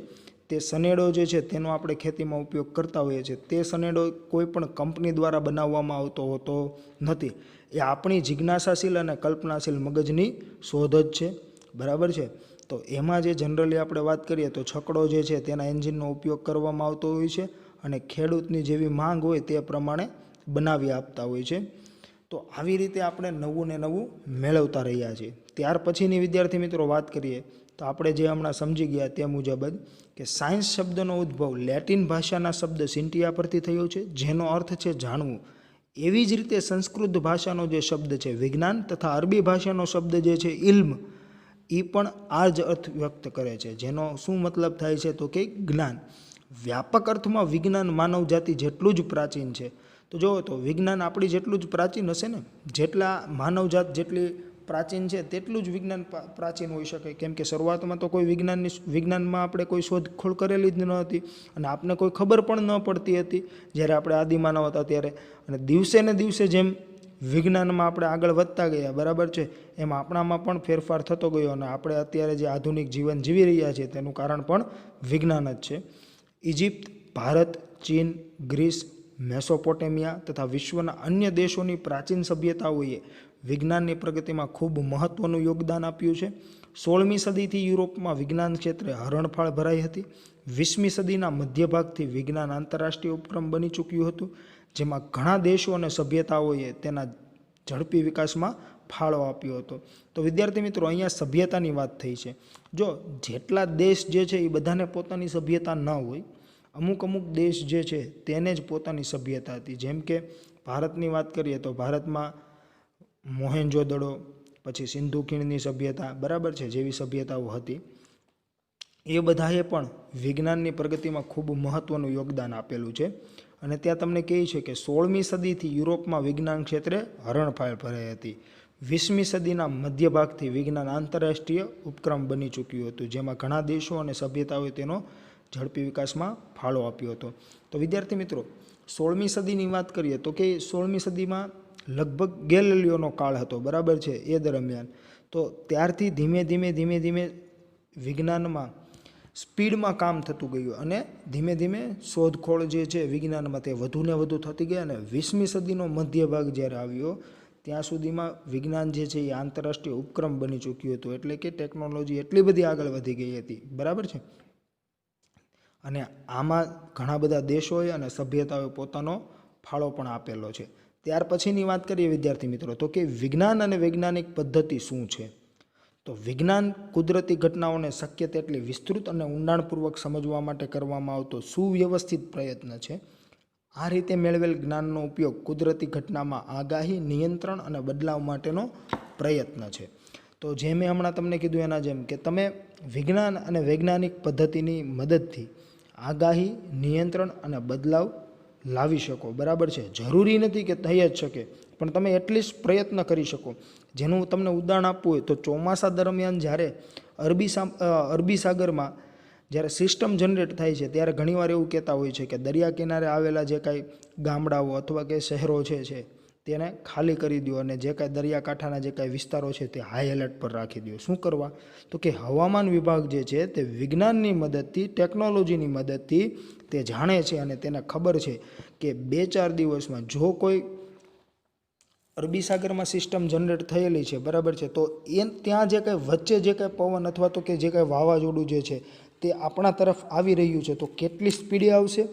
તે સનેડો જે છે તેનો આપણે ખેતીમાં ઉપયોગ કરતા હોઈએ છીએ. તે સનેડો કોઈ પણ કંપની દ્વારા બનાવવામાં આવતો હોતો નથી. એ આપણી જિજ્ઞાસાશીલ અને કલ્પનાશીલ મગજની શોધ જ છે, બરાબર છે. તો એમાં જે જનરલી આપણે વાત કરીએ તો છકડો જે છે તેના એન્જિનનો ઉપયોગ કરવામાં આવતો હોય છે અને ખેડૂતની જેવી માંગ હોય તે પ્રમાણે બનાવી આપતા હોય છે. તો આવી રીતે આપણે નવું ને નવું મેળવતા રહ્યા છીએ. ત્યાર પછીની વિદ્યાર્થી મિત્રો વાત કરીએ તો આપણે જે હમણાં સમજી ગયા તે મુજબ જ કે સાયન્સ શબ્દનો ઉદ્ભવ લેટિન ભાષાના શબ્દ સિન્ટિયા પરથી થયો છે, જેનો અર્થ છે જાણવું. એવી જ રીતે સંસ્કૃત ભાષાનો જે શબ્દ છે વિજ્ઞાન તથા અરબી ભાષાનો શબ્દ જે છે ઇલ્મ, એ પણ આ જ અર્થ વ્યક્ત કરે છે, જેનો શું મતલબ થાય છે તો કે જ્ઞાન. વ્યાપક અર્થમાં વિજ્ઞાન માનવ જાતિ જેટલું જ પ્રાચીન છે. તો જુઓ તો વિજ્ઞાન આપણી જેટલું જ પ્રાચીન હશે ને, જેટલા માનવજાત જેટલી પ્રાચીન છે તેટલું જ વિજ્ઞાન પ્રાચીન હોઈ શકે, કેમ કે શરૂઆતમાં તો કોઈ વિજ્ઞાનમાં આપણે કોઈ શોધખોળ કરેલી જ ન હતી અને આપને કોઈ ખબર પણ ન પડતી હતી જ્યારે આપણે આદિમાનવ હતા ત્યારે. અને દિવસે ને દિવસે જેમ વિજ્ઞાનમાં આપણે આગળ વધતા ગયા, બરાબર છે, એમ આપણામાં પણ ફેરફાર થતો ગયો અને આપણે અત્યારે જે આધુનિક જીવન જીવી રહ્યા છીએ તેનું કારણ પણ વિજ્ઞાન જ છે. ઇજિપ્ત, ભારત, ચીન, ગ્રીસ, મેસોપોટેમિયા તથા વિશ્વના અન્ય દેશોની પ્રાચીન સભ્યતાઓએ વિજ્ઞાનની પ્રગતિમાં ખૂબ મહત્ત્વનું યોગદાન આપ્યું છે. 16મી સદીથી યુરોપમાં વિજ્ઞાન ક્ષેત્રે હરણફાળ ભરાઈ હતી. 20મી સદીના મધ્યભાગથી વિજ્ઞાન આંતરરાષ્ટ્રીય ઉપક્રમ બની ચૂક્યું હતું, જેમાં ઘણા દેશો અને સભ્યતાઓએ તેના ઝડપી વિકાસમાં ફાળો આપ્યો હતો. તો વિદ્યાર્થી મિત્રો, અહીંયા સભ્યતાની વાત થઈ છે. જો જેટલા દેશ જે છે એ બધાને પોતાની સભ્યતા ન હોય, અમુક દેશ જે છે તેને જ પોતાની સભ્યતા હતી. જેમ કે ભારતની વાત કરીએ તો ભારતમાં મોહેન્જો-દડો, પછી સિંધુ ખીણની સભ્યતા, બરાબર છે, જેવી સભ્યતાઓ હતી. એ બધાએ પણ વિજ્ઞાનની પ્રગતિમાં ખૂબ મહત્ત્વનું યોગદાન આપેલું છે. અને ત્યાં તમને કહે છે કે 16મી સદીથી યુરોપમાં વિજ્ઞાન ક્ષેત્રે હરણફાળ ભરાઈ હતી. 20મી સદીના મધ્યભાગથી વિજ્ઞાન આંતરરાષ્ટ્રીય ઉપક્રમ બની ચૂક્યું હતું, જેમાં ઘણા દેશો અને સભ્યતાઓએ તેનો ઝડપી વિકાસમાં ફાળો આપ્યો હતો. તો વિદ્યાર્થી મિત્રો, 16મી સદીની વાત કરીએ તો કે 16મી સદીમાં લગભગ ગેલિલિયોનો કાળ હતો, બરાબર છે. એ દરમિયાન તો ત્યારથી ધીમે ધીમે વિજ્ઞાનમાં સ્પીડમાં કામ થતું ગયું અને ધીમે ધીમે શોધખોળ જે છે વિજ્ઞાનમાં તે વધુ ને વધુ થતી ગઈ. અને 20મી સદીનો મધ્ય ભાગ જ્યારે આવ્યો ત્યાં સુધીમાં વિજ્ઞાન જે છે એ આંતરરાષ્ટ્રીય ઉપક્રમ બની ચૂક્યું હતું. એટલે કે ટેકનોલોજી એટલી બધી આગળ વધી ગઈ હતી, બરાબર છે. અને આમાં ઘણા બધા દેશોએ અને સભ્યતાઓએ પોતાનો ફાળો પણ આપેલો છે. ત્યાર પછીની વાત કરીએ વિદ્યાર્થી મિત્રો, તો કે વિજ્ઞાન અને વૈજ્ઞાનિક પદ્ધતિ શું છે? તો વિજ્ઞાન કુદરતી ઘટનાઓને શક્ય તેટલી વિસ્તૃત અને ઊંડાણપૂર્વક સમજવા માટે કરવામાં આવતો સુવ્યવસ્થિત પ્રયત્ન છે. આ રીતે મેળવેલ જ્ઞાનનો ઉપયોગ કુદરતી ઘટનામાં આગાહી, નિયંત્રણ અને બદલાવ માટેનો પ્રયત્ન છે. તો જે મેં હમણાં તમને કીધું એના જેમ કે તમે વિજ્ઞાન અને વૈજ્ઞાનિક પદ્ધતિની મદદથી આગાહી, નિયંત્રણ અને બદલાવ લાવી શકો, બરાબર છે. જરૂરી નથી કે થઈ જ શકે, પણ તમે એટલીસ્ટ પ્રયત્ન કરી શકો. જેનું તમને ઉદાહરણ આપવું હોય તો ચોમાસા દરમિયાન જ્યારે અરબી સાગરમાં જ્યારે સિસ્ટમ જનરેટ થાય છે ત્યારે ઘણીવાર એવું કહેતા હોય છે કે દરિયા કિનારે આવેલા જે કાંઈ ગામડાઓ અથવા કે શહેરો છે તેને ખાલી કરી દો અને જે કાંઈ દરિયાકાંઠાના જે કાંઈ વિસ્તારો છે તે હાઈ એલર્ટ પર રાખી દો. શું કરવા? તો કે હવામાન વિભાગ જે છે તે વિજ્ઞાનની મદદથી, ટેકનોલોજીની મદદથી તે જાણે છે અને તેને ખબર છે કે 2-4 દિવસમાં જો કોઈ અરબી સાગરમાં સિસ્ટમ જનરેટ થયેલી છે, બરાબર છે, તો એ ત્યાં જે કાંઈ વચ્ચે જે કાંઈ પવન અથવા તો કે જે કાંઈ વાવાઝોડું જે છે તે આપણા તરફ આવી રહ્યું છે, તો કેટલી સ્પીડે આવશે,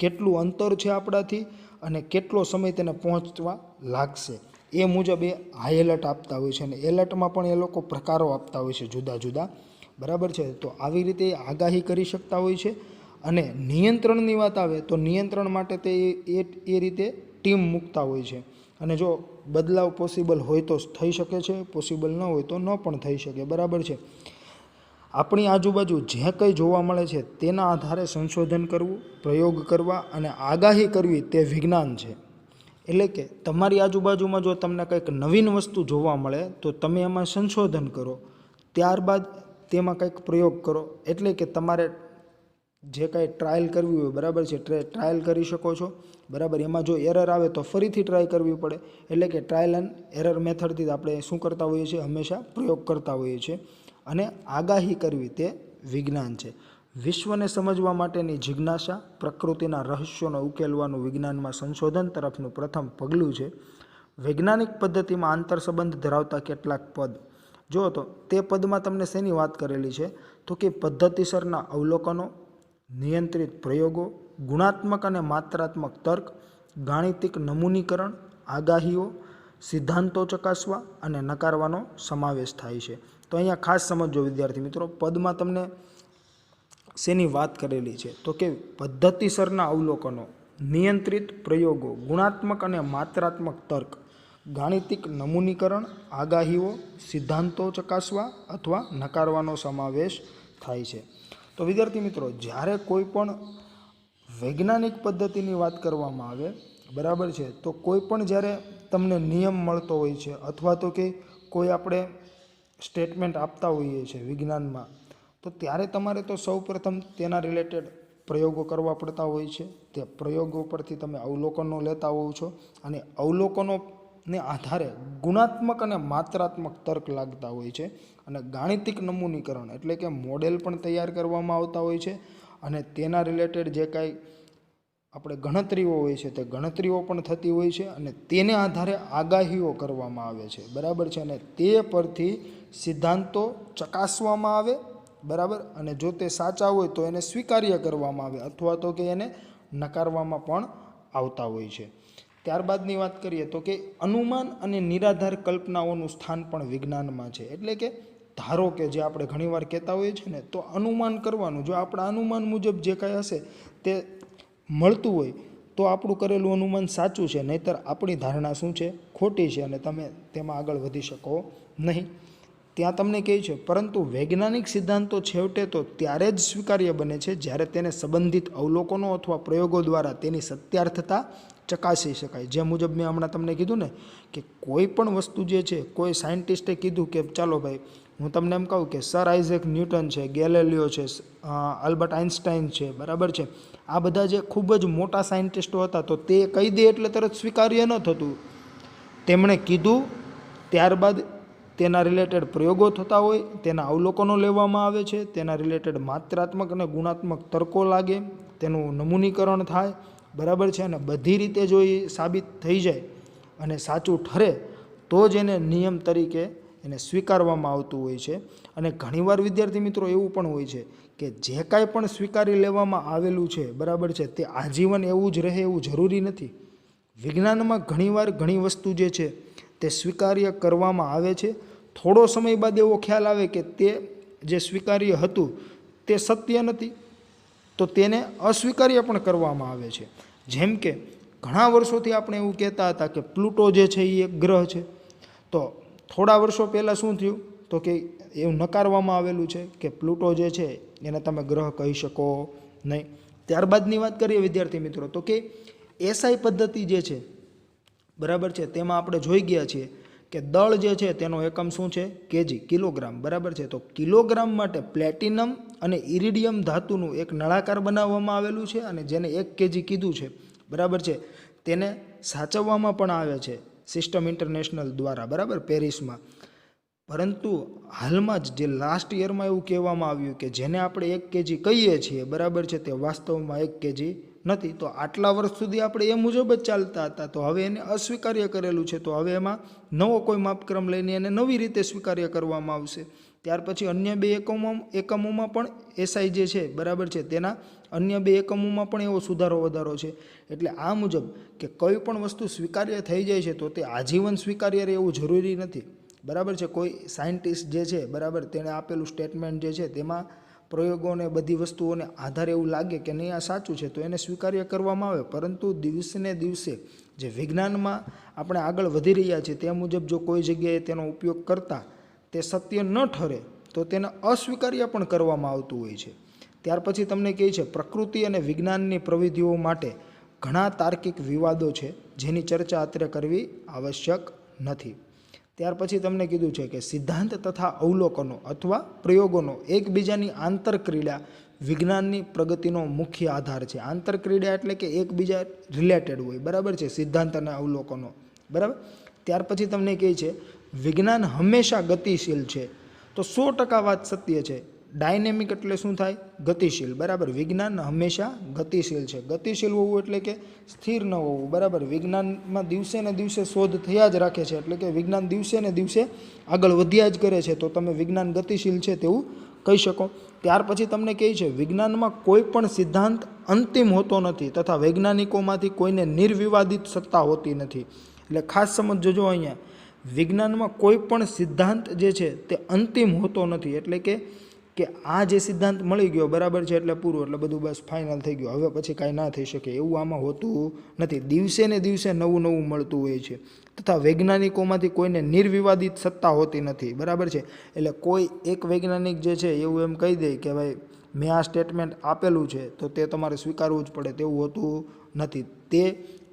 કેટલું અંતર છે આપણાથી અને કેટલો સમય તેને પહોંચવા લાગશે, એ મુજબ એ હાઈ એલર્ટ આપતા હોય છે. અને એલર્ટમાં પણ એ લોકો પ્રકારો આપતા હોય છે જુદા જુદા, બરાબર છે. તો આવી રીતે આગાહી કરી શકતા હોય છે. અને નિયંત્રણની વાત આવે તો નિયંત્રણ માટે તે એ રીતે ટીમ મૂકતા હોય છે. અને જો બદલાવ પોસિબલ હોય તો થઈ શકે છે, પોસિબલ ન હોય તો ન પણ થઈ શકે, બરાબર છે. આપણી આજુબાજુ જે કંઈ જોવા મળે છે તેના આધારે સંશોધન કરવું, પ્રયોગ કરવા અને આગાહી કરવી તે વિજ્ઞાન છે. એટલે કે તમારી આજુબાજુમાં જો તમને કંઈક નવીન વસ્તુ જોવા મળે તો તમે એમાં સંશોધન કરો, ત્યારબાદ તેમાં કંઈક પ્રયોગ કરો. એટલે કે તમારે જે કાંઈ ટ્રાયલ કરવી હોય, બરાબર છે, ટ્રાયલ કરી શકો છો, બરાબર. એમાં જો એરર આવે તો ફરીથી ટ્રાય કરવી પડે. એટલે કે ટ્રાયલ એન્ડ એરર મેથડથી આપણે શું કરતા હોઈએ છીએ? હંમેશા પ્રયોગ કરતા હોઈએ છીએ. અને આગાહી કરવી તે વિજ્ઞાન છે. વિશ્વને સમજવા માટેની જિજ્ઞાસા, પ્રકૃતિના રહસ્યોને ઉકેલવાનું વિજ્ઞાનમાં સંશોધન તરફનું પ્રથમ પગલું છે. વૈજ્ઞાનિક પદ્ધતિમાં આંતરસંબંધ ધરાવતા કેટલાક પદ જો તો તે પદમાં તમને શેની વાત કરેલી છે? તો કે પદ્ધતિસરના અવલોકનો, નિયંત્રિત પ્રયોગો, ગુણાત્મક અને માત્રાત્મક તર્ક, ગાણિતિક નમૂનીકરણ, આગાહીઓ, સિદ્ધાંતો ચકાસવા અને નકારવાનો સમાવેશ થાય છે. તો અહીંયા ખાસ સમજો વિદ્યાર્થી મિત્રો, પદમાં તમને શેની વાત કરેલી છે? તો કે પદ્ધતિસરના અવલોકનો, નિયંત્રિત પ્રયોગો, ગુણાત્મક અને માત્રાત્મક તર્ક, ગાણિતિક નમૂનીકરણ, આગાહીઓ, સિદ્ધાંતો ચકાસવા અથવા નકારવાનો સમાવેશ થાય છે. તો વિદ્યાર્થી મિત્રો, જ્યારે કોઈ પણ વૈજ્ઞાનિક પદ્ધતિની વાત કરવામાં આવે, બરાબર છે, તો કોઈ પણ જ્યારે તમને નિયમ મળતો હોય છે અથવા તો કે કોઈ આપણે સ્ટેટમેન્ટ આપતા હોઈએ છીએ વિજ્ઞાનમાં, તો ત્યારે તમારે તો સૌપ્રથમ તેના રિલેટેડ પ્રયોગો કરવા પડતા હોય છે. તે પ્રયોગો પરથી તમે અવલોકનો લેતા હોવ છો અને અવલોકનોને આધારે ગુણાત્મક અને માત્રાત્મક તર્ક લાગતા હોય છે. અને ગાણિતિક નમૂનીકરણ એટલે કે મોડેલ પણ તૈયાર કરવામાં આવતા હોય છે. અને તેના રિલેટેડ જે કાંઈ આપણે ગણતરીઓ હોય છે તે ગણતરીઓ પણ થતી હોય છે અને તેને આધારે આગાહીઓ કરવામાં આવે છે, બરાબર છે, અને તે પરથી સિદ્ધાંતો ચકાસવામાં આવે, બરાબર, અને જો તે સાચા હોય તો એને સ્વીકાર્ય કરવામાં આવે અથવા તો કે એને નકારવામાં પણ આવતા હોય છે. ત્યારબાદની વાત કરીએ તો કે અનુમાન અને નિરાધાર કલ્પનાઓનું સ્થાન પણ વિજ્ઞાનમાં છે. એટલે કે ધારો કે જે આપણે ઘણીવાર કહેતા હોઈએ છીએ ને, તો અનુમાન કરવાનું, જો આપણા અનુમાન મુજબ જે કાંઈ હશે તે મળતું હોય તો આપણું કરેલું અનુમાન સાચું છે, નહીંતર આપણી ધારણા શું છે, ખોટી છે અને તમે તેમાં આગળ વધી શકો નહીં. ત્યાં તમને કહે છે પરંતુ વૈજ્ઞાનિક સિદ્ધાંતો છેવટે તો ત્યારે જ સ્વીકાર્ય બને છે જ્યારે તેને સંબંધિત અવલોકનો અથવા પ્રયોગો દ્વારા તેની સત્યાર્થતા ચકાસી શકાય. જે મુજબ મેં હમણાં તમને કીધું ને કે કોઈ પણ વસ્તુ જે છે, કોઈ સાયન્ટિસ્ટે કીધું કે ચાલો ભાઈ હું તમને એમ કહું કે સર આઇઝેક ન્યૂટન છે, ગેલેલિયો છે, આલ્બર્ટ આઇન્સ્ટાઈન છે, બરાબર છે, આ બધા જે ખૂબ જ મોટા સાયન્ટિસ્ટો હતા તો તે કહી દે એટલે તરત સ્વીકાર્ય ન થતું. તેમણે કીધું ત્યારબાદ તેના રિલેટેડ પ્રયોગો થતા હોય, તેના અવલોકનો લેવામાં આવે છે, તેના રિલેટેડ માત્રાત્મક અને ગુણાત્મક તર્કો લાગે, તેનું નમૂનીકરણ થાય, બરાબર છે, અને બધી રીતે જો એ સાબિત થઈ જાય અને સાચું ઠરે તો જ એને નિયમ તરીકે એને સ્વીકારવામાં આવતું હોય છે. અને ઘણીવાર વિદ્યાર્થી મિત્રો એવું પણ હોય છે કે જે કાંઈ પણ સ્વીકારી લેવામાં આવેલું છે, બરાબર છે, તે આજીવન એવું જ રહે એવું જરૂરી નથી. વિજ્ઞાનમાં ઘણીવાર ઘણી વસ્તુ જે છે તે સ્વીકાર્ય કરવામાં આવે છે, થોડો સમય બાદ એવો ખ્યાલ આવે કે તે જે સ્વીકાર્ય હતું તે સત્ય નથી, તો તેને અસ્વીકાર્ય પણ કરવામાં આવે છે. જેમ કે ઘણા વર્ષોથી આપણે એવું કહેતા હતા કે પ્લુટો જે છે એ એક ગ્રહ છે, તો થોડા વર્ષો પહેલાં શું થયું તો કે એવું નકારવામાં આવેલું છે કે પ્લુટો જે છે એને તમે ગ્રહ કહી શકો નહીં. ત્યારબાદની વાત કરીએ વિદ્યાર્થી મિત્રો તો કે એસઆઈ પદ્ધતિ જે છે, બરાબર છે, તેમાં આપણે જોઈ ગયા છીએ કે દળ જે છે તેનો એકમ શું છે, કેજી, કિલોગ્રામ, બરાબર છે. તો કિલોગ્રામ માટે પ્લેટિનમ અને ઇરિડિયમ ધાતુનું એક નળાકાર બનાવવામાં આવેલું છે અને જેને 1 કેજી કીધું છે, બરાબર છે, તેને સાચવવામાં પણ આવે છે સિસ્ટમ ઇન્ટરનેશનલ દ્વારા, બરાબર, પેરિસમાં. પરંતુ હાલમાં જ જે લાસ્ટ યરમાં એવું કહેવામાં આવ્યું કે જેને આપણે 1 કેજી કહીએ છીએ, બરાબર છે, તે વાસ્તવમાં 1 કેજી નથી. તો આટલા વર્ષ સુધી આપણે એ મુજબ જ ચાલતા હતા, તો હવે એને અસ્વીકાર્ય કરેલું છે, તો હવે એમાં નવો કોઈ માપક્રમ લઈને એને નવી રીતે સ્વીકાર્ય કરવામાં આવશે. ત્યાર પછી અન્ય 2 એકમોમાં પણ એસઆઈ જે છે, બરાબર છે, તેના અન્ય 2 એકમોમાં પણ એવો સુધારો વધારો છે. એટલે આ મુજબ કે કોઈ પણ વસ્તુ સ્વીકાર્ય થઈ જાય છે તો તે આજીવન સ્વીકાર્ય રહે એવું જરૂરી નથી, બરાબર છે. કોઈ સાયન્ટિસ્ટ જે છે, બરાબર, તેણે આપેલું સ્ટેટમેન્ટ જે છે તેમાં પ્રયોગોને બધી વસ્તુઓને આધારે એવું લાગે કે નહીં આ સાચું છે તો એને સ્વીકાર્ય કરવામાં આવે. પરંતુ દિવસે ને દિવસે જે વિજ્ઞાનમાં આપણે આગળ વધી રહ્યા છીએ તે મુજબ જો કોઈ જગ્યાએ તેનો ઉપયોગ કરતા તે સત્ય ન ઠરે તો તેને અસ્વીકાર્ય પણ કરવામાં આવતું હોય છે. ત્યાર પછી તમને કહે છે પ્રકૃતિ અને વિજ્ઞાનની પ્રવિધિઓ માટે ઘણા તાર્કિક વિવાદો છે જેની ચર્ચા અત્રે કરવી આવશ્યક નથી. ત્યાર પછી તમને કીધું છે કે સિદ્ધાંત તથા અવલોકનો અથવા પ્રયોગોનો એકબીજાની આંતરક્રિયા વિજ્ઞાનની પ્રગતિનો મુખ્ય આધાર છે. આંતરક્રિયા એટલે કે એકબીજા રિલેટેડ હોય, બરાબર છે, સિદ્ધાંત અને અવલોકનો, બરાબર. ત્યાર પછી તમને કહે છે વિજ્ઞાન હંમેશા ગતિશીલ છે, તો 100% વાત સત્ય છે. ડાયનેમિક એટલે શું થાય, ગતિશીલ, બરાબર. વિજ્ઞાન હંમેશા ગતિશીલ છે. ગતિશીલ હોવું એટલે કે સ્થિર ન હોવું, બરાબર. વિજ્ઞાનમાં દિવસે ને દિવસે શોધ થયા જ રાખે છે, એટલે કે વિજ્ઞાન દિવસે ને દિવસે આગળ વધ્યા જ કરે છે, તો તમે વિજ્ઞાન ગતિશીલ છે તેવું કહી શકો. ત્યાર પછી તમને કહે છે વિજ્ઞાનમાં કોઈ પણ સિદ્ધાંત અંતિમ હોતો નથી તથા વૈજ્ઞાનિકોમાંથી કોઈને નિર્વિવાદિત સત્તા હોતી નથી. એટલે ખાસ સમજજો અહીંયા, વિજ્ઞાનમાં કોઈ પણ સિદ્ધાંત જે છે તે અંતિમ હોતો નથી. એટલે કે આ જે સિદ્ધાંત મળી ગયો, બરાબર છે, એટલે પૂરું, એટલે બધું બસ ફાઇનલ થઈ ગયું, હવે પછી કાંઈ ના થઈ શકે એવું આમાં હોતું નથી. દિવસે ને દિવસે નવું નવું મળતું હોય છે તથા વૈજ્ઞાનિકોમાંથી કોઈને નિર્વિવાદિત સત્તા હોતી નથી, બરાબર છે. એટલે કોઈ એક વૈજ્ઞાનિક જે છે એવું એમ કહી દે કે ભાઈ મેં આ સ્ટેટમેન્ટ આપેલું છે તો તે તમારે સ્વીકારવું જ પડે, તેવું હોતું નથી. તે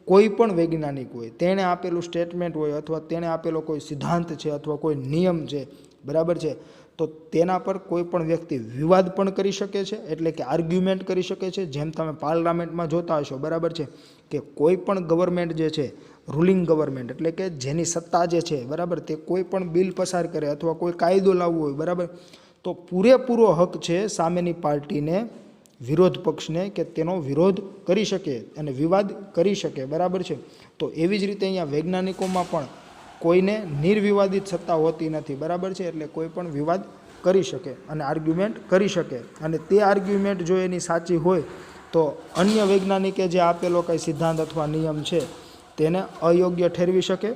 કોઈ પણ વૈજ્ઞાનિક હોય, તેણે આપેલું સ્ટેટમેન્ટ હોય અથવા તેણે આપેલો કોઈ સિદ્ધાંત છે અથવા કોઈ નિયમ છે, બરાબર છે, તો તેના પર કોઈ પણ વ્યક્તિ વિવાદ પણ કરી શકે છે, એટલે કે આર્ગ્યુમેન્ટ કરી શકે છે. જેમ તમે પાર્લામેન્ટમાં જોતા હશો, બરાબર છે, કે કોઈ પણ ગવર્મેન્ટ જે છે, રૂલિંગ ગવર્મેન્ટ એટલે કે જેની સત્તા જે છે, બરાબર, તે કોઈ પણ બિલ પસાર કરે અથવા કોઈ કાયદો લાવવો હોય, બરાબર, તો પૂરેપૂરો હક છે સામેની પાર્ટીને વિરોધ પક્ષને કે તેનો વિરોધ કરી શકે અને વિવાદ કરી શકે, બરાબર છે. તો એવી જ રીતે અહીંયા વૈજ્ઞાનિકોમાં પણ કોઈને નિર્વિવાદિત સત્તા હોતી નથી, બરાબર છે. એટલે કોઈ પણ વિવાદ કરી શકે અને આર્ગ્યુમેન્ટ કરી શકે, અને તે આર્ગ્યુમેન્ટ જો એની સાચી હોય તો અન્ય વૈજ્ઞાનિકે જે આપેલો કંઈ સિદ્ધાંત અથવા નિયમ છે તેને અયોગ્ય ઠેરવી શકે,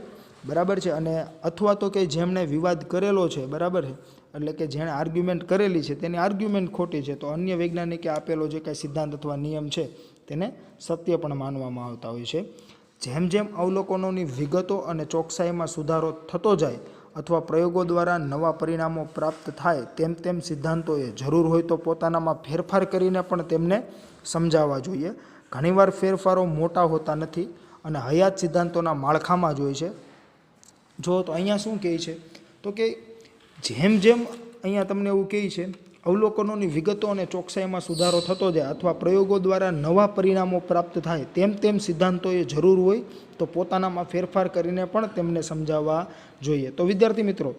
બરાબર છે. અને અથવા તો કે જેમણે વિવાદ કરેલો છે, બરાબર છે, એટલે કે જેણે આર્ગ્યુમેન્ટ કરેલી છે તેની આર્ગ્યુમેન્ટ ખોટી છે, તો અન્ય વૈજ્ઞાનિકે આપેલો જે કાંઈ સિદ્ધાંત અથવા નિયમ છે તેને સત્ય પણ માનવામાં આવતા હોય છે. જેમ જેમ અવલોકનોની વિગતો અને ચોકસાઈમાં સુધારો થતો જાય અથવા પ્રયોગો દ્વારા નવા પરિણામો પ્રાપ્ત થાય તેમ તેમ સિદ્ધાંતોએ જરૂર હોય તો પોતાનામાં ફેરફાર કરીને પણ તેમને સમજાવવા જોઈએ. ઘણીવાર ફેરફારો મોટા હોતા નથી અને હયાત સિદ્ધાંતોના માળખામાં જ હોય છે. જો તો અહીંયા શું કહે છે તો કે જેમ જેમ અહીંયા તમને એવું કહે છે અવલોકનોની વિગતો અને ચોકસાઈમાં સુધારો થતો જાય અથવા પ્રયોગો દ્વારા નવા પરિણામો પ્રાપ્ત થાય તેમ તેમ સિદ્ધાંતોએ જરૂર હોય તો પોતાનામાં ફેરફાર કરીને પણ તેમને સમજાવવા જોઈએ. તો વિદ્યાર્થી મિત્રો,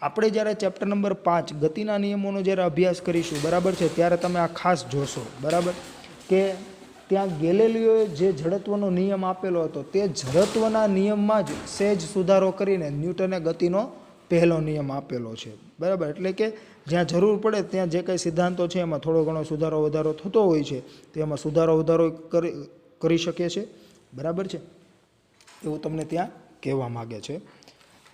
આપણે જ્યારે ચેપ્ટર નંબર 5 ગતિના નિયમોનો જ્યારે અભ્યાસ કરીશું, બરાબર છે, ત્યારે તમે આ ખાસ જોશો, બરાબર, કે ત્યાં ગેલેલિયોએ જે જડત્વનો નિયમ આપેલો હતો તે જડત્વના નિયમમાં જ સહેજ સુધારો કરીને ન્યૂટને ગતિનો પહેલો નિયમ આપેલો છે, બરાબર. એટલે કે જ્યાં જરૂર પડે ત્યાં જે કંઈ સિદ્ધાંતો છે એમાં થોડો ઘણો સુધારો વધારો થતો હોય છે, તેમાં સુધારો વધારો કરી શકે છે, બરાબર છે, એવું તમને ત્યાં કહેવા માગે છે.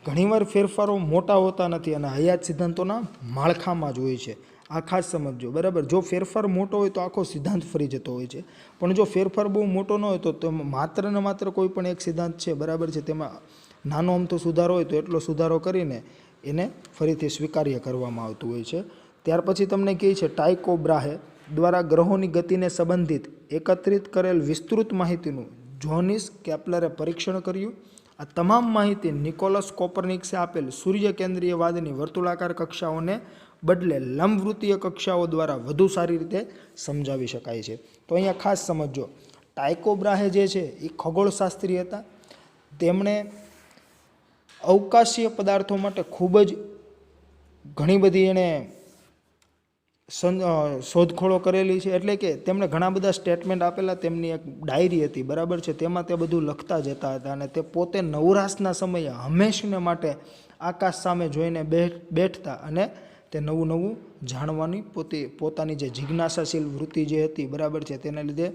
ઘણીવાર ફેરફારો મોટા હોતા નથી અને હયાત સિદ્ધાંતોના માળખામાં જ હોય છે. આ ખાસ સમજજો, બરાબર. જો ફેરફાર મોટો હોય તો આખો સિદ્ધાંત ફરી જતો હોય છે, પણ જો ફેરફાર બહુ મોટો ન હોય તો માત્ર ને માત્ર કોઈ પણ એક સિદ્ધાંત છે, બરાબર છે, તેમાં નાનો અમથો સુધારો હોય તો એટલો સુધારો કરીને એને ફરીથી સ્વીકાર્ય કરવામાં આવતું હોય છે. ત્યાર પછી તમને કહે છે ટાઇકો બ્રાહે દ્વારા ગ્રહોની ગતિને સંબંધિત એકત્રિત કરેલ વિસ્તૃત માહિતીનું જોહાનિસ કેપ્લરે પરીક્ષણ કર્યું. આ તમામ માહિતી નિકોલસ કોપરનિકસે આપેલ સૂર્ય કેન્દ્રીયવાદની વર્તુળાકાર કક્ષાઓને બદલે લંબવૃત્તીય કક્ષાઓ દ્વારા વધુ સારી રીતે સમજાવી શકાય છે. તો અહીંયા ખાસ સમજો, ટાઇકો બ્રાહે જે છે એ ખગોળશાસ્ત્રી હતા. તેમણે અવકાશીય પદાર્થો માટે ખૂબ જ ઘણી બધી એણે શોધખોળો કરેલી છે. એટલે કે તેમણે ઘણા બધા સ્ટેટમેન્ટ આપેલા, તેમની એક ડાયરી હતી, બરાબર છે, તેમાં તે બધું લખતા જતા હતા અને તે પોતે નવરાશના સમયે હંમેશને માટે આકાશ સામે જોઈને બેઠતા અને તે નવું નવું જાણવાની પોતાની જે જિજ્ઞાસાશીલ વૃત્તિ જે હતી, બરાબર છે, તેના લીધે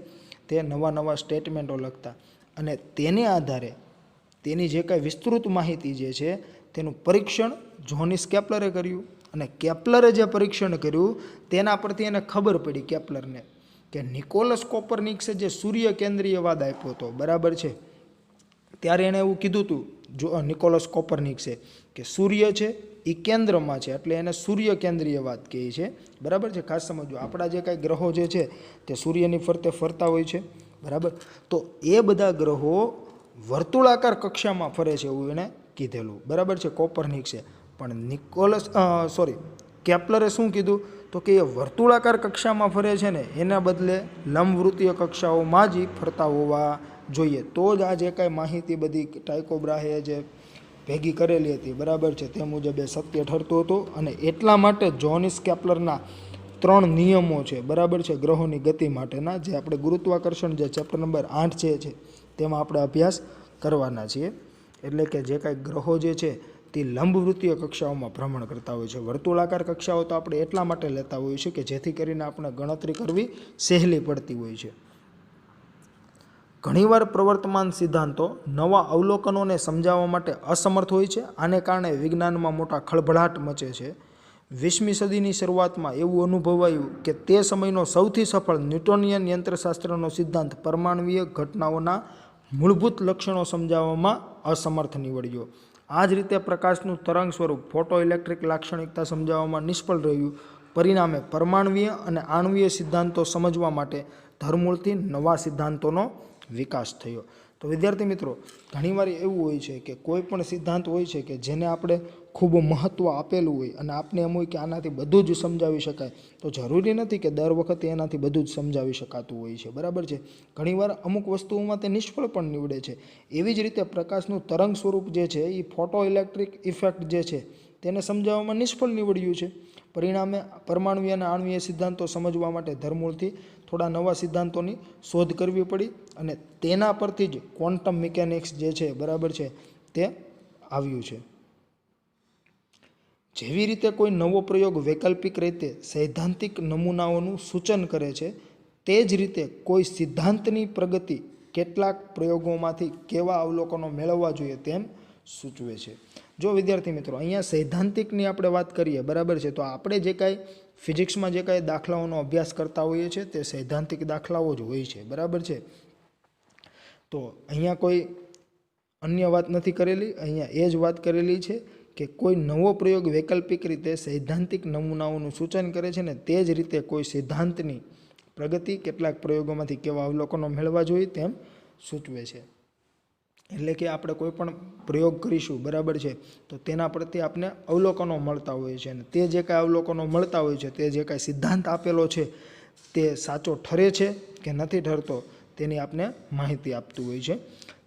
તે નવા નવા સ્ટેટમેન્ટો લખતા અને તેને આધારે તેની જે કાંઈ વિસ્તૃત માહિતી જે છે તેનું પરીક્ષણ જોહાનિસ કેપ્લરે કર્યું. અને કેપ્લરે જે પરીક્ષણ કર્યું તેના પરથી એને ખબર પડી કેપ્લરને કે નિકોલસ કોપરનિકસે જે સૂર્ય કેન્દ્રીયવાદ આપ્યો હતો, બરાબર છે, ત્યારે એણે એવું કીધું હતું જો નિકોલસ કોપરનિકસે કે સૂર્ય છે એ કેન્દ્રમાં છે, એટલે એને સૂર્ય કેન્દ્રીયવાદ કહે છે, બરાબર છે. ખાસ સમજો, આપણા જે કાંઈ ગ્રહો જે છે તે સૂર્યની ફરતે ફરતા હોય છે, બરાબર. તો એ બધા ગ્રહો વર્તુળાકાર કક્ષામાં ફરે છે એવું એણે કીધેલું, બરાબર છે, કોપરનિકસે. પણ કેપ્લરે શું કીધું તો કે એ વર્તુળાકાર કક્ષામાં ફરે છે ને એના બદલે લંબવૃત્તીય કક્ષાઓમાં જ ફરતા હોવા જોઈએ. તો જ આ જે કાંઈ માહિતી બધી ટાઇકો બ્રાહે જે ભેગી કરેલી હતી, બરાબર છે, તે મુજબ એ સત્ય ઠરતું હતું. અને એટલા માટે જોહાનિસ કેપ્લરના 3 નિયમો છે, બરાબર છે, ગ્રહોની ગતિ માટેના, જે આપણે ગુરુત્વાકર્ષણ જે ચેપ્ટર નંબર 8 છે તેમાં આપણે અભ્યાસ કરવાના છીએ. એટલે કે જે કાંઈ ગ્રહો જે છે તે લંબવૃત્તીય કક્ષાઓમાં ભ્રમણ કરતા હોય છે. વર્તુળાકાર કક્ષાઓ તો આપણે એટલા માટે લેતા હોઈએ છીએ કે જેથી કરીને આપણે ગણતરી કરવી સહેલી પડતી હોય છે. ઘણીવાર પ્રવર્તમાન સિદ્ધાંતો નવા અવલોકનોને સમજાવવા માટે અસમર્થ હોય છે. આને કારણે વિજ્ઞાનમાં મોટા ખળભળાટ મચે છે. 20મી સદીની શરૂઆતમાં એવું અનુભવાયું કે તે સમયનો સૌથી સફળ ન્યૂટોનિયન યંત્રશાસ્ત્રનો સિદ્ધાંત પરમાણ્વીય ઘટનાઓના મૂળભૂત લક્ષણો સમજાવવામાં અસમર્થ નીવડ્યો. આ જ રીતે પ્રકાશનું તરંગ સ્વરૂપ ફોટો ઇલેક્ટ્રિક લાક્ષણિકતા સમજાવવામાં નિષ્ફળ રહ્યું. પરિણામે પરમાણ્વીય અને આણ્વીય સિદ્ધાંતો સમજવા માટે ધરમૂળથી નવા સિદ્ધાંતોનો વિકાસ થયો. તો વિદ્યાર્થી મિત્રો, ઘણીવાર એવું હોય છે કે કોઈ પણ સિદ્ધાંત હોય છે કે જેને આપણે ખૂબ મહત્ત્વ આપેલું હોય અને આપણે એમ હોય કે આનાથી બધું જ સમજાવી શકાય, તો જરૂરી નથી કે દર વખતે એનાથી બધું જ સમજાવી શકાતું હોય છે, બરાબર છે. ઘણીવાર અમુક વસ્તુઓમાં તે નિષ્ફળ પણ નીવડે છે. એવી જ રીતે પ્રકાશનું તરંગ સ્વરૂપ જે છે એ ફોટો ઇલેક્ટ્રિક ઇફેક્ટ જે છે તેને સમજાવવામાં નિષ્ફળ નીવડ્યું છે. પરિણામે પરમાણુય અને આણ્વીય સિદ્ધાંતો સમજવા માટે ધરમૂળથી થોડા નવા સિદ્ધાંતોની શોધ કરવી પડી અને તેના પરથી જ ક્વોન્ટમ મિકેનિક્સ જે છે બરાબર છે તે આવ્યું છે. જેવી રીતે કોઈ નવો પ્રયોગ વૈકલ્પિક રીતે સૈદ્ધાંતિક નમૂનાઓનું સૂચન કરે છે, તે જ રીતે કોઈ સિદ્ધાંતની પ્રગતિ કેટલાક પ્રયોગોમાંથી કેવા અવલોકનો મેળવવા જોઈએ તેમ સૂચવે છે. જો વિદ્યાર્થી મિત્રો અહીંયા સૈદ્ધાંતિકની આપણે વાત કરીએ બરાબર છે, તો આપણે જે કાંઈ ફિઝિક્સમાં જે કાંઈ દાખલાઓનો અભ્યાસ કરતા હોઈએ છીએ તે સૈદ્ધાંતિક દાખલાઓ જ હોય છે બરાબર છે. તો અહીંયા કોઈ અન્ય વાત નથી કરેલી, અહીંયા એ જ વાત કરેલી છે કે કોઈ નવો પ્રયોગ વૈકલ્પિક રીતે સૈદ્ધાંતિક નમૂનાઓનું સૂચન કરે છે ને તે જ રીતે કોઈ સિદ્ધાંતની પ્રગતિ કેટલાક પ્રયોગોમાંથી કેવા અવલોકનો મેળવવા જોઈએ તેમ સૂચવે છે. એટલે કે આપણે કોઈ પણ પ્રયોગ કરીશું બરાબર છે, તો તેના પ્રત્યે આપણે અવલોકનો મળતા હોય છે અને તે જે કાંઈ અવલોકનો મળતા હોય છે, તે જે કાંઈ સિદ્ધાંત આપેલો છે તે સાચો ઠરે છે કે નથી ઠરતો તેની આપણે માહિતી આપતું હોય છે.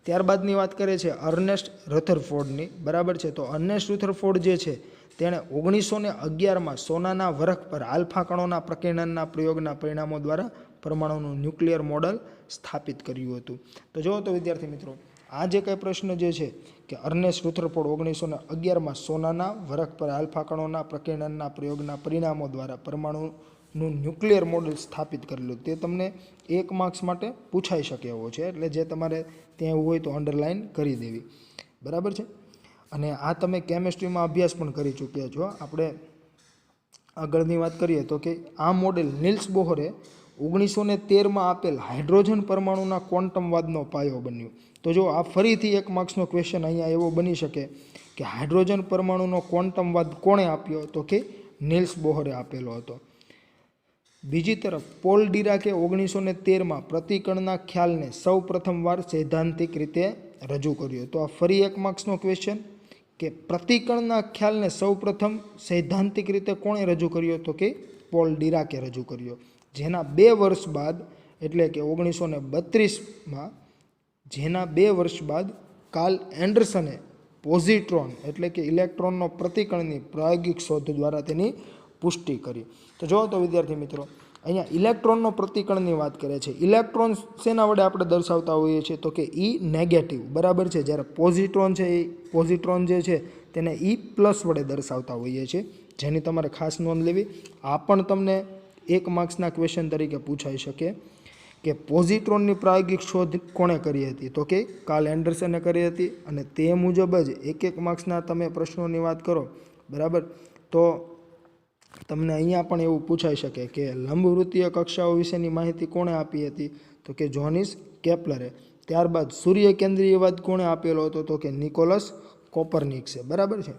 ત્યારબાદની વાત કરે છે અર્નેસ્ટ રથરફોર્ડની બરાબર છે. તો અર્નેસ્ટ રથરફોર્ડ જે છે તેણે 1911માં સોનાના વરખ પર આલ્ફા કણોના પ્રકીર્ણનના પ્રયોગના પરિણામો દ્વારા પરમાણુનું ન્યુક્લિયર મોડલ સ્થાપિત કર્યું હતું. તો જુઓ તો વિદ્યાર્થી મિત્રો, આ જે કંઈ પ્રશ્ન જે છે કે અર્નેસ્ટ રથરફોર્ડ 1911માં સોનાના વરખ પર આલ્ફા કણોના પ્રકીર્ણનના પ્રયોગના પરિણામો દ્વારા પરમાણુનું ન્યુક્લિયર મોડલ સ્થાપિત કરેલું, તે તમને 1 માર્ક્સ માટે પૂછાઈ શકે એવો છે. એટલે જે તમારે ત્યાં એવું હોય તો અંડરલાઇન કરી દેવી બરાબર છે. અને આ તમે કેમેસ્ટ્રીમાં અભ્યાસ પણ કરી ચૂક્યા છો. આપણે આગળની વાત કરીએ તો કે આ મોડેલ નિલ્સ બોહરે 1913માં આપેલ હાઇડ્રોજન પરમાણુના ક્વોન્ટમવાદનો પાયો બન્યું. તો જો આ ફરીથી 1 માર્ક્સનો ક્વેશ્ચન અહીંયા એવો બની શકે કે હાઇડ્રોજન પરમાણુનો ક્વોન્ટમવાદ કોણે આપ્યો, તો કે નિલ્સ બોહરે આપેલો હતો. બીજી તરફ પોલ ડીરાકે 1913માં પ્રતિકણના ખ્યાલને સૌ પ્રથમવાર સૈદ્ધાંતિક રીતે રજૂ કર્યો. તો આ ફરી 1 માર્ક્સનો ક્વેશ્ચન કે પ્રતિકણના ખ્યાલને સૌ પ્રથમ સૈદ્ધાંતિક રીતે કોણે રજૂ કર્યો, તો કે પોલ ડીરાકે રજૂ કર્યો. જેના 2 વર્ષ બાદ એટલે કે 1932માં જેના 2 વર્ષ બાદ કાર્લ એન્ડરસને પોઝિટ્રોન એટલે કે ઇલેક્ટ્રોનનો પ્રતિકણની પ્રાયોગિક શોધ દ્વારા તેની પુષ્ટિ કરી. તો જુઓ તો વિદ્યાર્થી મિત્રો, અહીંયા ઇલેક્ટ્રોનનો પ્રતિકણની વાત કરે છે. ઇલેક્ટ્રોન શેના વડે આપણે દર્શાવતા હોઈએ છીએ, તો કે ઈ નેગેટિવ બરાબર છે. જ્યારે પોઝિટ્રોન છે એ પોઝિટ્રોન જે છે તેને ઈ પ્લસ વડે દર્શાવતા હોઈએ છીએ, જેની તમારે ખાસ નોંધ લેવી. આ પણ તમને 1 માર્ક્સના ક્વેશ્ચન તરીકે પૂછાઈ શકે કે પોઝિટ્રોનની પ્રાયોગિક શોધ કોણે કરી હતી, તો કે કાર્લ એન્ડરસને કરી હતી. અને તે મુજબ જ 1 માર્ક્સના તમે પ્રશ્નોની વાત કરો બરાબર, તો તમને અહીંયા પણ એવું પૂછાઈ શકે કે લંબવૃત્તીય કક્ષાઓ વિશેની માહિતી કોણે આપી હતી, તો કે જોહાનિસ કેપ્લરે. ત્યારબાદ સૂર્ય કેન્દ્રીયવાદ કોણે આપેલો હતો, તો કે નિકોલસ કોપરનિકસે બરાબર છે.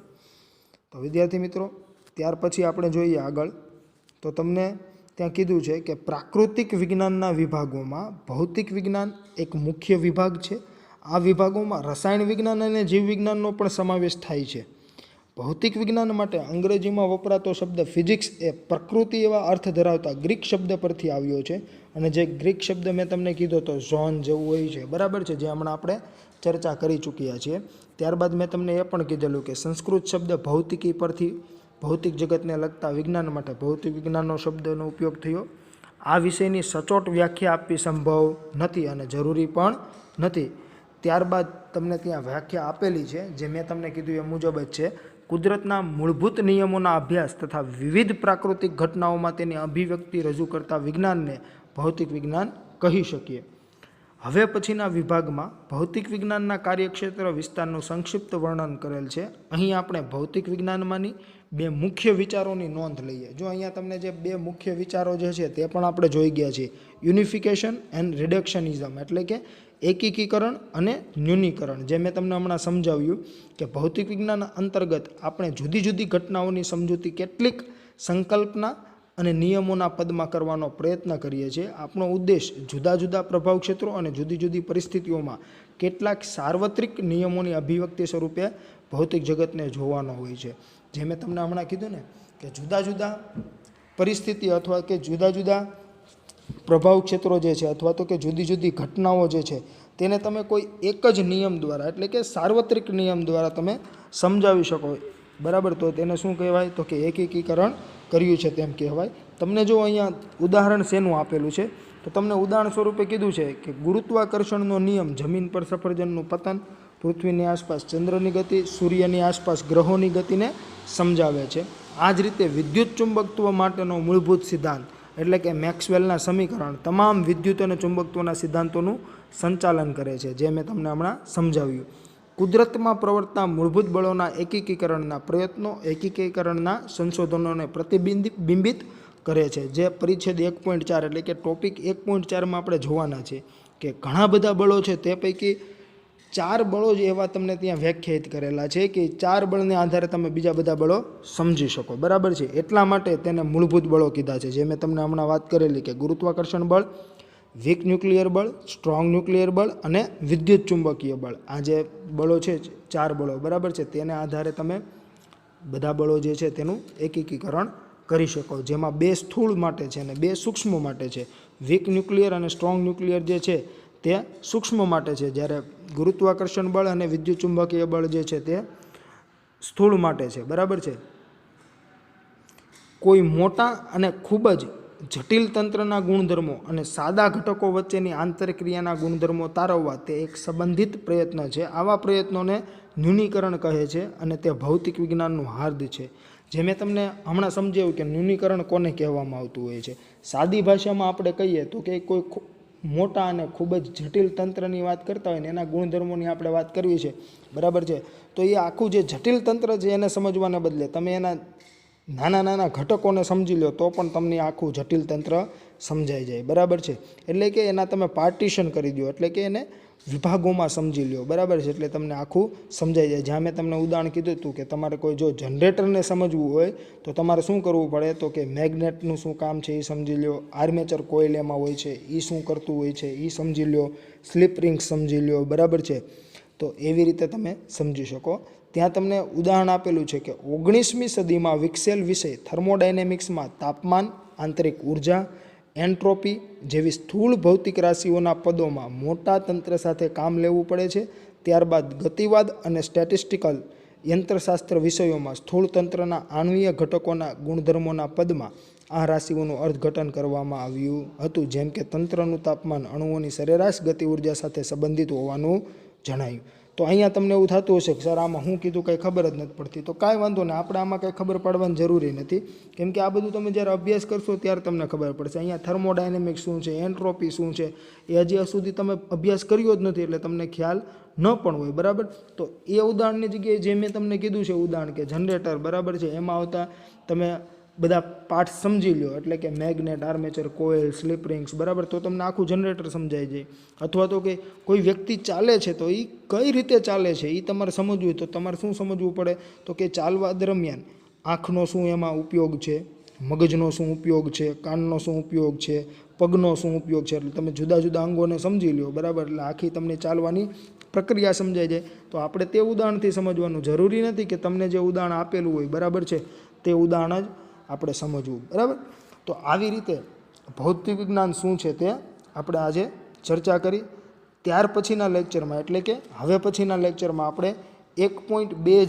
તો વિદ્યાર્થી મિત્રો, ત્યાર પછી આપણે જોઈએ આગળ, તો તમને ત્યાં કીધું છે કે પ્રાકૃતિક વિજ્ઞાનના વિભાગોમાં ભૌતિક વિજ્ઞાન એક મુખ્ય વિભાગ છે. આ વિભાગોમાં રસાયણ વિજ્ઞાન અને જીવ વિજ્ઞાનનો પણ સમાવેશ થાય છે. ભૌતિક વિજ્ઞાન માટે અંગ્રેજીમાં વપરાતો શબ્દ ફિઝિક્સ એ પ્રકૃતિ એવા અર્થ ધરાવતા ગ્રીક શબ્દ પરથી આવ્યો છે. અને જે ગ્રીક શબ્દ મેં તમને કીધો તો ઝોન જેવું હોય છે બરાબર છે, જે હમણાં આપણે ચર્ચા કરી ચૂક્યા છીએ. ત્યારબાદ મેં તમને એ પણ કીધેલું કે સંસ્કૃત શબ્દ ભૌતિકી પરથી ભૌતિક જગતને લગતા વિજ્ઞાન માટે ભૌતિક વિજ્ઞાનનો શબ્દનો ઉપયોગ થયો. આ વિષયની સચોટ વ્યાખ્યા આપવી સંભવ નથી અને જરૂરી પણ નથી. ત્યારબાદ તમને ત્યાં વ્યાખ્યા આપેલી છે, જે મેં તમને કીધું એ મુજબ જ છે. કુદરતના મૂળભૂત નિયમોના અભ્યાસ તથા વિવિધ પ્રાકૃતિક ઘટનાઓમાં તેની અભિવ્યક્તિ રજૂ કરતા વિજ્ઞાનને ભૌતિક વિજ્ઞાન કહી શકીએ. હવે પછીના વિભાગમાં ભૌતિક વિજ્ઞાનના કાર્યક્ષેત્ર વિસ્તારનું સંક્ષિપ્ત વર્ણન કરેલ છે. અહીં આપણે ભૌતિક વિજ્ઞાનમાંની 2 મુખ્ય વિચારોની નોંધ લઈએ. જો અહીંયા તમને જે 2 મુખ્ય વિચારો જે છે તે પણ આપણે જોઈ ગયા છીએ. યુનિફિકેશન એન્ડ રિડક્શનિઝમ એટલે કે એકીકરણ અને ન્યૂનીકરણ, જે મેં તમને હમણાં સમજાવ્યું કે ભૌતિક વિજ્ઞાન અંતર્ગત આપણે જુદી જુદી ઘટનાઓની સમજૂતી કેટલીક સંકલ્પના અને નિયમોના પદમાં કરવાનો પ્રયત્ન કરીએ છીએ. આપણો ઉદ્દેશ જુદા જુદા પ્રભાવ ક્ષેત્રો અને જુદી જુદી પરિસ્થિતિઓમાં કેટલાક સાર્વત્રિક નિયમોની અભિવ્યક્તિ સ્વરૂપે ભૌતિક જગતને જોવાનો હોય છે. જે મેં તમને હમણાં કીધું ને કે જુદા જુદા પરિસ્થિતિ અથવા કે જુદા જુદા પ્રભાવ ક્ષેત્રો જે છે અથવા તો કે જુદી જુદી ઘટનાઓ જે છે તેને તમે કોઈ એક જ નિયમ દ્વારા એટલે કે સાર્વત્રિક નિયમ દ્વારા તમે સમજાવી શકો બરાબર, તો તેને શું કહેવાય, તો કે એકીકરણ કર્યું છે તેમ કહેવાય. તમને જો અહીંયા ઉદાહરણ શેનું આપેલું છે તો તમને ઉદાહરણ સ્વરૂપે કીધું છે કે ગુરુત્વાકર્ષણનો નિયમ જમીન પર સફરજનનું પતન, પૃથ્વીની આસપાસ ચંદ્રની ગતિ, સૂર્યની આસપાસ ગ્રહોની ગતિને સમજાવે છે. આ જ રીતે વિદ્યુત ચુંબકત્વ માટેનો મૂળભૂત સિદ્ધાંત એટલે કે મેક્સવેલના સમીકરણ તમામ વિદ્યુત અને ચુંબકત્વના સિદ્ધાંતોનું સંચાલન કરે છે, જે મેં તમને હમણાં સમજાવ્યું. કુદરતમાં પ્રવર્તતા મૂળભૂત બળોના એકીકરણના પ્રયત્નો એકીકરણના સંશોધનોને પ્રતિબિંબિત કરે છે, જે પરિચ્છેદ 1.4 એટલે કે ટોપિક 1.4માં આપણે જોવાના છે કે ઘણા બધા બળો છે, તે પૈકી 4 બળો જ એવા તમને ત્યાં વ્યાખ્યાયિત કરેલા છે કે 4 બળને આધારે તમે બીજા બધા બળો સમજી શકો. બરાબર છે, એટલા માટે તેને મૂળભૂત બળો કીધા છે, જે મેં તમને હમણાં વાત કરેલી કે ગુરુત્વાકર્ષણ બળ, વીક ન્યુક્લિયર બળ, સ્ટ્રોંગ ન્યુક્લિયર બળ અને વિદ્યુત ચુંબકીય બળ. આ જે બળો છે 4 બળો, બરાબર છે, તેને આધારે તમે બધા બળો જે છે તેનું એકીકરણ કરી શકો, જેમાં 2 સ્થૂળ માટે છે અને 2 સૂક્ષ્મ માટે છે. વીક ન્યુક્લિયર અને સ્ટ્રોંગ ન્યુક્લિયર જે છે તે સૂક્ષ્મ માટે છે, જ્યારે ગુરુત્વાકર્ષણ બળ અને વિદ્યુત ચુંબકીય બળ જે છે તે સ્થૂળ માટે છે. બરાબર છે. કોઈ મોટા અને ખૂબ જ જટિલ તંત્રના ગુણધર્મો અને સાદા ઘટકો વચ્ચેની આંતરક્રિયાના ગુણધર્મો તારવવા તે એક સંબંધિત પ્રયત્ન છે. આવા પ્રયત્નોને ન્યૂનીકરણ કહે છે અને તે ભૌતિક વિજ્ઞાનનું હાર્દ છે. જે મેં તમને હમણાં સમજાવ્યું કે ન્યૂનીકરણ કોને કહેવામાં આવતું હોય છે. સાદી ભાષામાં આપણે કહીએ તો કે કોઈ મોટા અને ખૂબ જ જટિલ તંત્રની વાત કરતા હોય ને એના ગુણધર્મોની આપણે વાત કરવી છે, બરાબર છે, તો એ આખું જે જટિલ તંત્ર છે એને સમજવાને બદલે તમે એના નાના નાના ઘટકોને સમજી લો તો પણ તમને આખું જટિલ તંત્ર સમજાઈ જાય. બરાબર છે, એટલે કે એના તમે પાર્ટીશન કરી દો, એટલે કે એને વિભાગોમાં સમજી લો. બરાબર છે, એટલે તમને આખું સમજાઈ જાય. જ્યાં મેં તમને ઉદાહરણ કીધું હતું કે તમારે કોઈ જો જનરેટરને સમજવું હોય તો તમારે શું કરવું પડે તો કે મેગ્નેટનું શું કામ છે એ સમજી લો, આર્મેચર કોઇલ એમાં હોય છે એ શું કરતું હોય છે એ સમજી લો, સ્લીપ રિંગ સમજી લો. બરાબર છે, તો એવી રીતે તમે સમજી શકો. ત્યાં તમને ઉદાહરણ આપેલું છે કે 19મી સદીમાં વિકસેલ વિષય થર્મોડાયનેમિક્સમાં તાપમાન, આંતરિક ઉર્જા, એન્ટ્રોપી જેવી સ્થૂળ ભૌતિક રાશિઓના પદોમાં મોટા તંત્ર સાથે કામ લેવું પડે છે. ત્યારબાદ ગતિવાદ અને સ્ટેટિસ્ટિકલ યંત્રશાસ્ત્ર વિષયોમાં સ્થૂળ તંત્રના આણ્વીય ઘટકોના ગુણધર્મોના પદમાં આ રાશિઓનું અર્થઘટન કરવામાં આવ્યું હતું, જેમ કે તંત્રનું તાપમાન અણુઓની સરેરાશ ગતિ ઉર્જા સાથે સંબંધિત હોવાનું જણાયું. તો અહીંયા તમને એવું થતું હશે કે સર આમાં હું કીધું કંઈ ખબર જ નથી પડતી. તો કાંઈ વાંધો નહીં, આપણે આમાં કંઈ ખબર પડવાની જરૂરી નથી, કેમ કે આ બધું તમે જ્યારે અભ્યાસ કરશો ત્યારે તમને ખબર પડશે. અહીંયા થર્મોડાયનેમિક્સ શું છે, એન્ટ્રોપી શું છે, એ હજી સુધી તમે અભ્યાસ કર્યો જ નથી, એટલે તમને ખ્યાલ ન પણ હોય. બરાબર, તો એ ઉદાહરણની જગ્યાએ જે મેં તમને કીધું છે ઉદાહરણ કે જનરેટર, બરાબર છે, એમાં આવતા તમે બધા પાર્ટ સમજી લો, એટલે કે magnet, armature coil, slip rings. બરાબર, તો તમને આખું જનરેટર સમજાઈ જાય. અથવા તો કે કોઈ વ્યક્તિ ચાલે છે તો એ કઈ રીતે ચાલે છે એ તમારે સમજવું હોય તો તમારે શું સમજવું પડે તો કે ચાલવા દરમિયાન આંખનો શું એમાં ઉપયોગ છે, મગજનો શું ઉપયોગ છે, કાનનો શું ઉપયોગ છે, પગનો શું ઉપયોગ છે, એટલે તમે જુદા જુદા અંગોને સમજી લો. બરાબર, એટલે આખી તમને ચાલવાની પ્રક્રિયા સમજાઈ જાય. તો આપણે તે ઉદાહરણથી સમજવાનું જરૂરી નથી કે તમને જે ઉદાહરણ આપેલું હોય, બરાબર છે, તે ઉદાહરણ જ આપણે સમજવું. બરાબર, તો આવી રીતે ભૌતિક વિજ્ઞાન શું છે તે આપણે આજે ચર્ચા કરી. ત્યાર પછીના લેક્ચરમાં એટલે કે હવે પછીના લેક્ચરમાં આપણે 1.2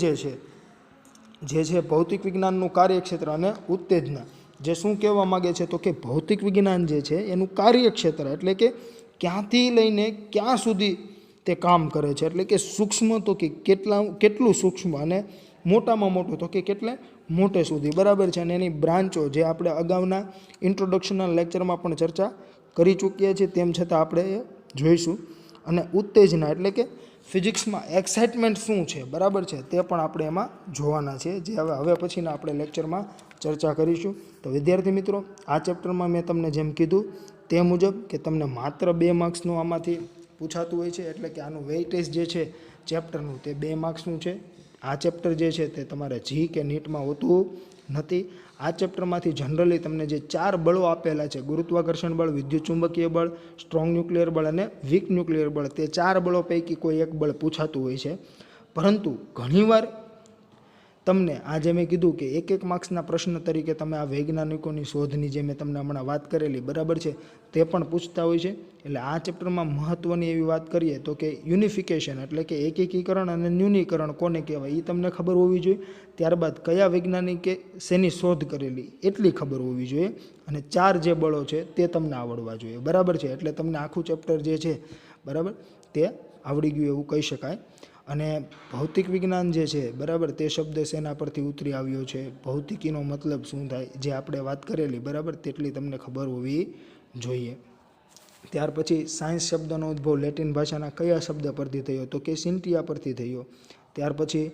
જે છે ભૌતિક વિજ્ઞાનનું કાર્યક્ષેત્ર અને ઉત્તેજના, જે શું કહેવા માગે છે તો કે ભૌતિક વિજ્ઞાન જે છે એનું કાર્યક્ષેત્ર એટલે કે ક્યાંથી લઈને ક્યાં સુધી તે કામ કરે છે, એટલે કે સૂક્ષ્મ તો કે કેટલું સૂક્ષ્મ અને મોટામાં મોટું તો કે કેટલે મોટે સુધી. બરાબર છે, અને એની બ્રાન્ચો જે આપણે અગાઉના ઇન્ટ્રોડક્શનના લેક્ચરમાં પણ ચર્ચા કરી ચૂક્યા છીએ, તેમ છતાં આપણે એ જોઈશું. અને ઉત્તેજના એટલે કે ફિઝિક્સમાં એક્સાઇટમેન્ટ શું છે, બરાબર છે, તે પણ આપણે એમાં જોવાના છે, જે હવે પછીના આપણે લેક્ચરમાં ચર્ચા કરીશું. તો વિદ્યાર્થી મિત્રો, આ ચેપ્ટરમાં મેં તમને જેમ કીધું તે મુજબ કે તમને માત્ર 2 માર્ક્સનું આમાંથી પૂછાતું હોય છે, એટલે કે આનું વેઇટેજ જે છે ચેપ્ટરનું તે 2 માર્ક્સનું છે. આ ચેપ્ટર જે છે તે તમારે જી કે નીટમાં હોતું નથી. આ ચેપ્ટરમાંથી જનરલી તમને જે 4 બળો આપેલા છે, ગુરુત્વાકર્ષણ બળ, વિદ્યુત ચુંબકીય બળ, સ્ટ્રોંગ ન્યુક્લિયર બળ અને વીક ન્યુક્લિયર બળ, તે 4 બળો પૈકી કોઈ એક બળ પૂછાતું હોય છે. પરંતુ ઘણીવાર તમને આજે મેં કીધું કે એક માર્ક્સના પ્રશ્ન તરીકે તમે આ વૈજ્ઞાનિકોની શોધની જે મેં તમને હમણાં વાત કરેલી બરાબર છે તે પણ પૂછતા હોય છે. એટલે આ ચેપ્ટરમાં મહત્ત્વની એવી વાત કરીએ તો કે યુનિફિકેશન એટલે કે એકીકરણ અને ન્યૂનીકરણ કોને કહેવાય એ તમને ખબર હોવી જોઈએ. ત્યારબાદ કયા વૈજ્ઞાનિકે શેની શોધ કરેલી એટલી ખબર હોવી જોઈએ. અને 4 જે બળો છે તે તમને આવડવા જોઈએ બરાબર છે. એટલે તમને આખું ચેપ્ટર જે છે બરાબર તે આવડી ગયું એવું કહી શકાય. અને ભૌતિક વિજ્ઞાન જે છે બરાબર તે શબ્દ શેના પરથી ઉતરી આવ્યો છે, ભૌતિકીનો મતલબ શું થાય, જે આપણે વાત કરેલી બરાબર તેટલી તમને ખબર હોવી જોઈએ. ત્યાર પછી સાયન્સ શબ્દનો ઉદ્ભવ લેટિન ભાષાના કયા શબ્દ પરથી થયો તો કે સિન્ટિયા પરથી થયો. ત્યાર પછી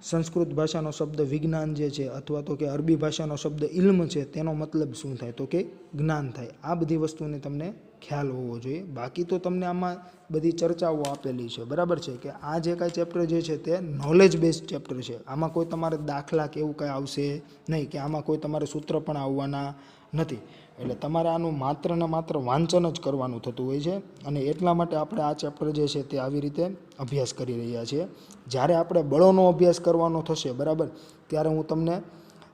સંસ્કૃત ભાષાનો શબ્દ વિજ્ઞાન જે છે અથવા તો કે અરબી ભાષાનો શબ્દ ઇલ્મ છે તેનો મતલબ શું થાય તો કે જ્ઞાન થાય. આ બધી વસ્તુને તમને ખ્યાલ હોવો જોઈએ. બાકી તો તમને આમાં બધી ચર્ચાઓ આપેલી છે બરાબર છે કે આ જે કાંઈ ચેપ્ટર જે છે તે નોલેજ બેઝ ચેપ્ટર છે. આમાં કોઈ તમારે દાખલા કે એવું કાંઈ આવશે નહીં કે આમાં કોઈ તમારે સૂત્ર પણ આવવાના નથી. એટલે તમારે આનું માત્ર ને માત્ર વાંચન જ કરવાનું થતું હોય છે. અને એટલા માટે આપણે આ ચેપ્ટર જે છે તે આવી રીતે અભ્યાસ કરી રહ્યા છીએ. જ્યારે આપણે બળોનો અભ્યાસ કરવાનો થશે બરાબર ત્યારે હું તમને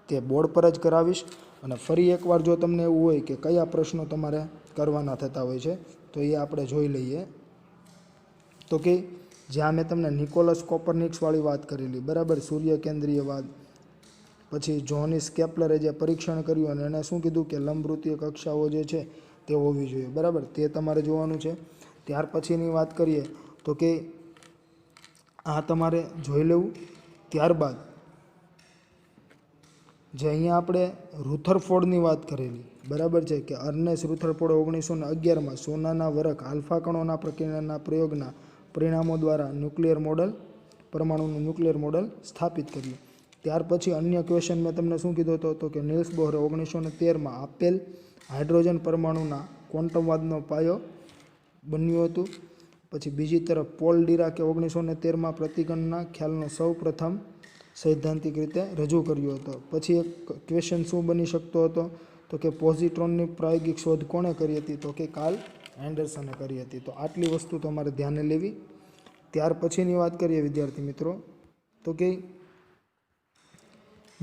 તે બોર્ડ પર જ કરાવીશ. અને ફરી એકવાર જો તમને એવું હોય કે કયા પ્રશ્નો તમારે કરવાના થતા હોય છે તો એ આપણે જોઈ લઈએ. તો કે જ્યાં મેં તમને નિકોલસ કોપરનિક્સવાળી વાત કરેલી બરાબર, સૂર્ય કેન્દ્રીયવાદ. પછી જોનિસ કેપ્લરે જે પરીક્ષણ કર્યું અને એણે શું કીધું કે લંબવૃત્તીય કક્ષાઓ જે છે તે હોવી જોઈએ બરાબર, તે તમારે જોવાનું છે. ત્યાર પછીની વાત કરીએ તો કે આ તમારે જોઈ લેવું. ત્યારબાદ જે અહીંયા આપણે રુથરફોર્ડની વાત કરેલી બરાબર છે કે અર્નેસ્ટ રુથરફોર્ડ 1911માં સોનાના વરખ આલ્ફા કણોના પ્રક્રિયાના પ્રયોગના પરિણામો દ્વારા ન્યુક્લિયર મોડલ, પરમાણુનું ન્યુક્લિયર મોડલ સ્થાપિત કર્યું. ત્યાર પછી અન્ય ક્વેશ્ચન મેં તમને શું કીધો હતો તો કે નિલ્સ બોહરે 1913માં આપેલ હાઇડ્રોજન પરમાણુના ક્વોન્ટમવાદનો પાયો બન્યું હતું. પછી બીજી તરફ પોલ ડીરાકે 1913માં પ્રતિગણના ખ્યાલનો સૌ પ્રથમ સૈદ્ધાંતિક રીતે રજૂ કર્યો હતો. પછી એક ક્વેશ્ચન શું બની શકતો હતો તો કે પોઝિટ્રોનની પ્રાયોગિક શોધ કોણે કરી હતી તો કે કાર્લ એન્ડરસને કરી હતી. તો આટલી વસ્તુ તમારે ધ્યાને લેવી. ત્યાર પછીની વાત કરીએ વિદ્યાર્થી મિત્રો તો કે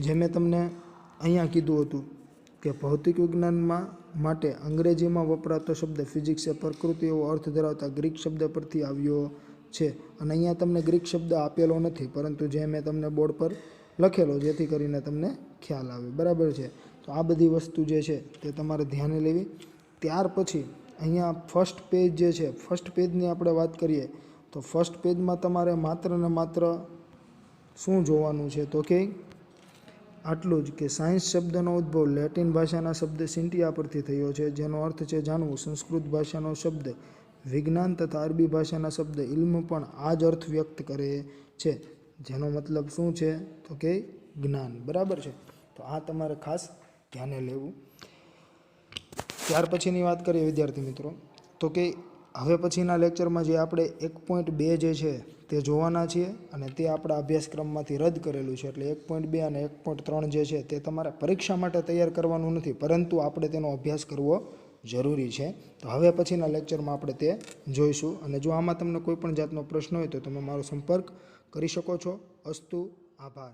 જે મેં તમને અહીંયા કીધું હતું કે ભૌતિક વિજ્ઞાનમાં માટે અંગ્રેજીમાં વપરાતો શબ્દ ફિઝિક્સ એ પ્રકૃતિ એવો અર્થ ધરાવતા ગ્રીક શબ્દ પરથી આવ્યો છે. અને અહીંયા તમને ગ્રીક શબ્દ આપેલો નથી પરંતુ જે મેં તમને બોર્ડ પર લખેલો જેથી કરીને તમને ખ્યાલ આવે બરાબર છે. તો આ બધી વસ્તુ જે છે તે તમારે ધ્યાને લેવી. ત્યાર પછી અહીંયા ફર્સ્ટ પેજ જે છે, ફર્સ્ટ પેજની આપણે વાત કરીએ તો ફર્સ્ટ પેજમાં તમારે માત્ર ને માત્ર શું જોવાનું છે તો કે આટલું જ કે સાયન્સ શબ્દનો ઉદ્ભવ લેટિન ભાષાના શબ્દ સિન્ટિયા પરથી થયો છે જેનો અર્થ છે જાણવું. સંસ્કૃત ભાષાનો શબ્દ વિજ્ઞાન તથા અરબી ભાષાના શબ્દ ઇલ્મ પણ આ જ અર્થ વ્યક્ત કરે છે જેનો મતલબ શું છે તો કે જ્ઞાન બરાબર છે. તો આ તમારે ખાસ ધ્યાને લેવું. ત્યાર પછીની વાત કરીએ વિદ્યાર્થી મિત્રો તો કે હવે પછીના લેક્ચરમાં જે આપણે 1.2 જે છે તે જોવાના છીએ અને તે આપણા અભ્યાસક્રમમાંથી રદ કરેલું છે. એટલે 1.2 અને 1.3 જે છે તે તમારે પરીક્ષા માટે તૈયાર કરવાનું નથી પરંતુ આપણે તેનો અભ્યાસ કરવો જરૂરી છે. તો હવે પછીના લેક્ચરમાં આપણે તે જોઈશું. અને જો આમાં તમને કોઈ પણ જાતનો પ્રશ્ન હોય તો તમે મારો સંપર્ક કરી શકો છો. અસ્તુ, આભાર.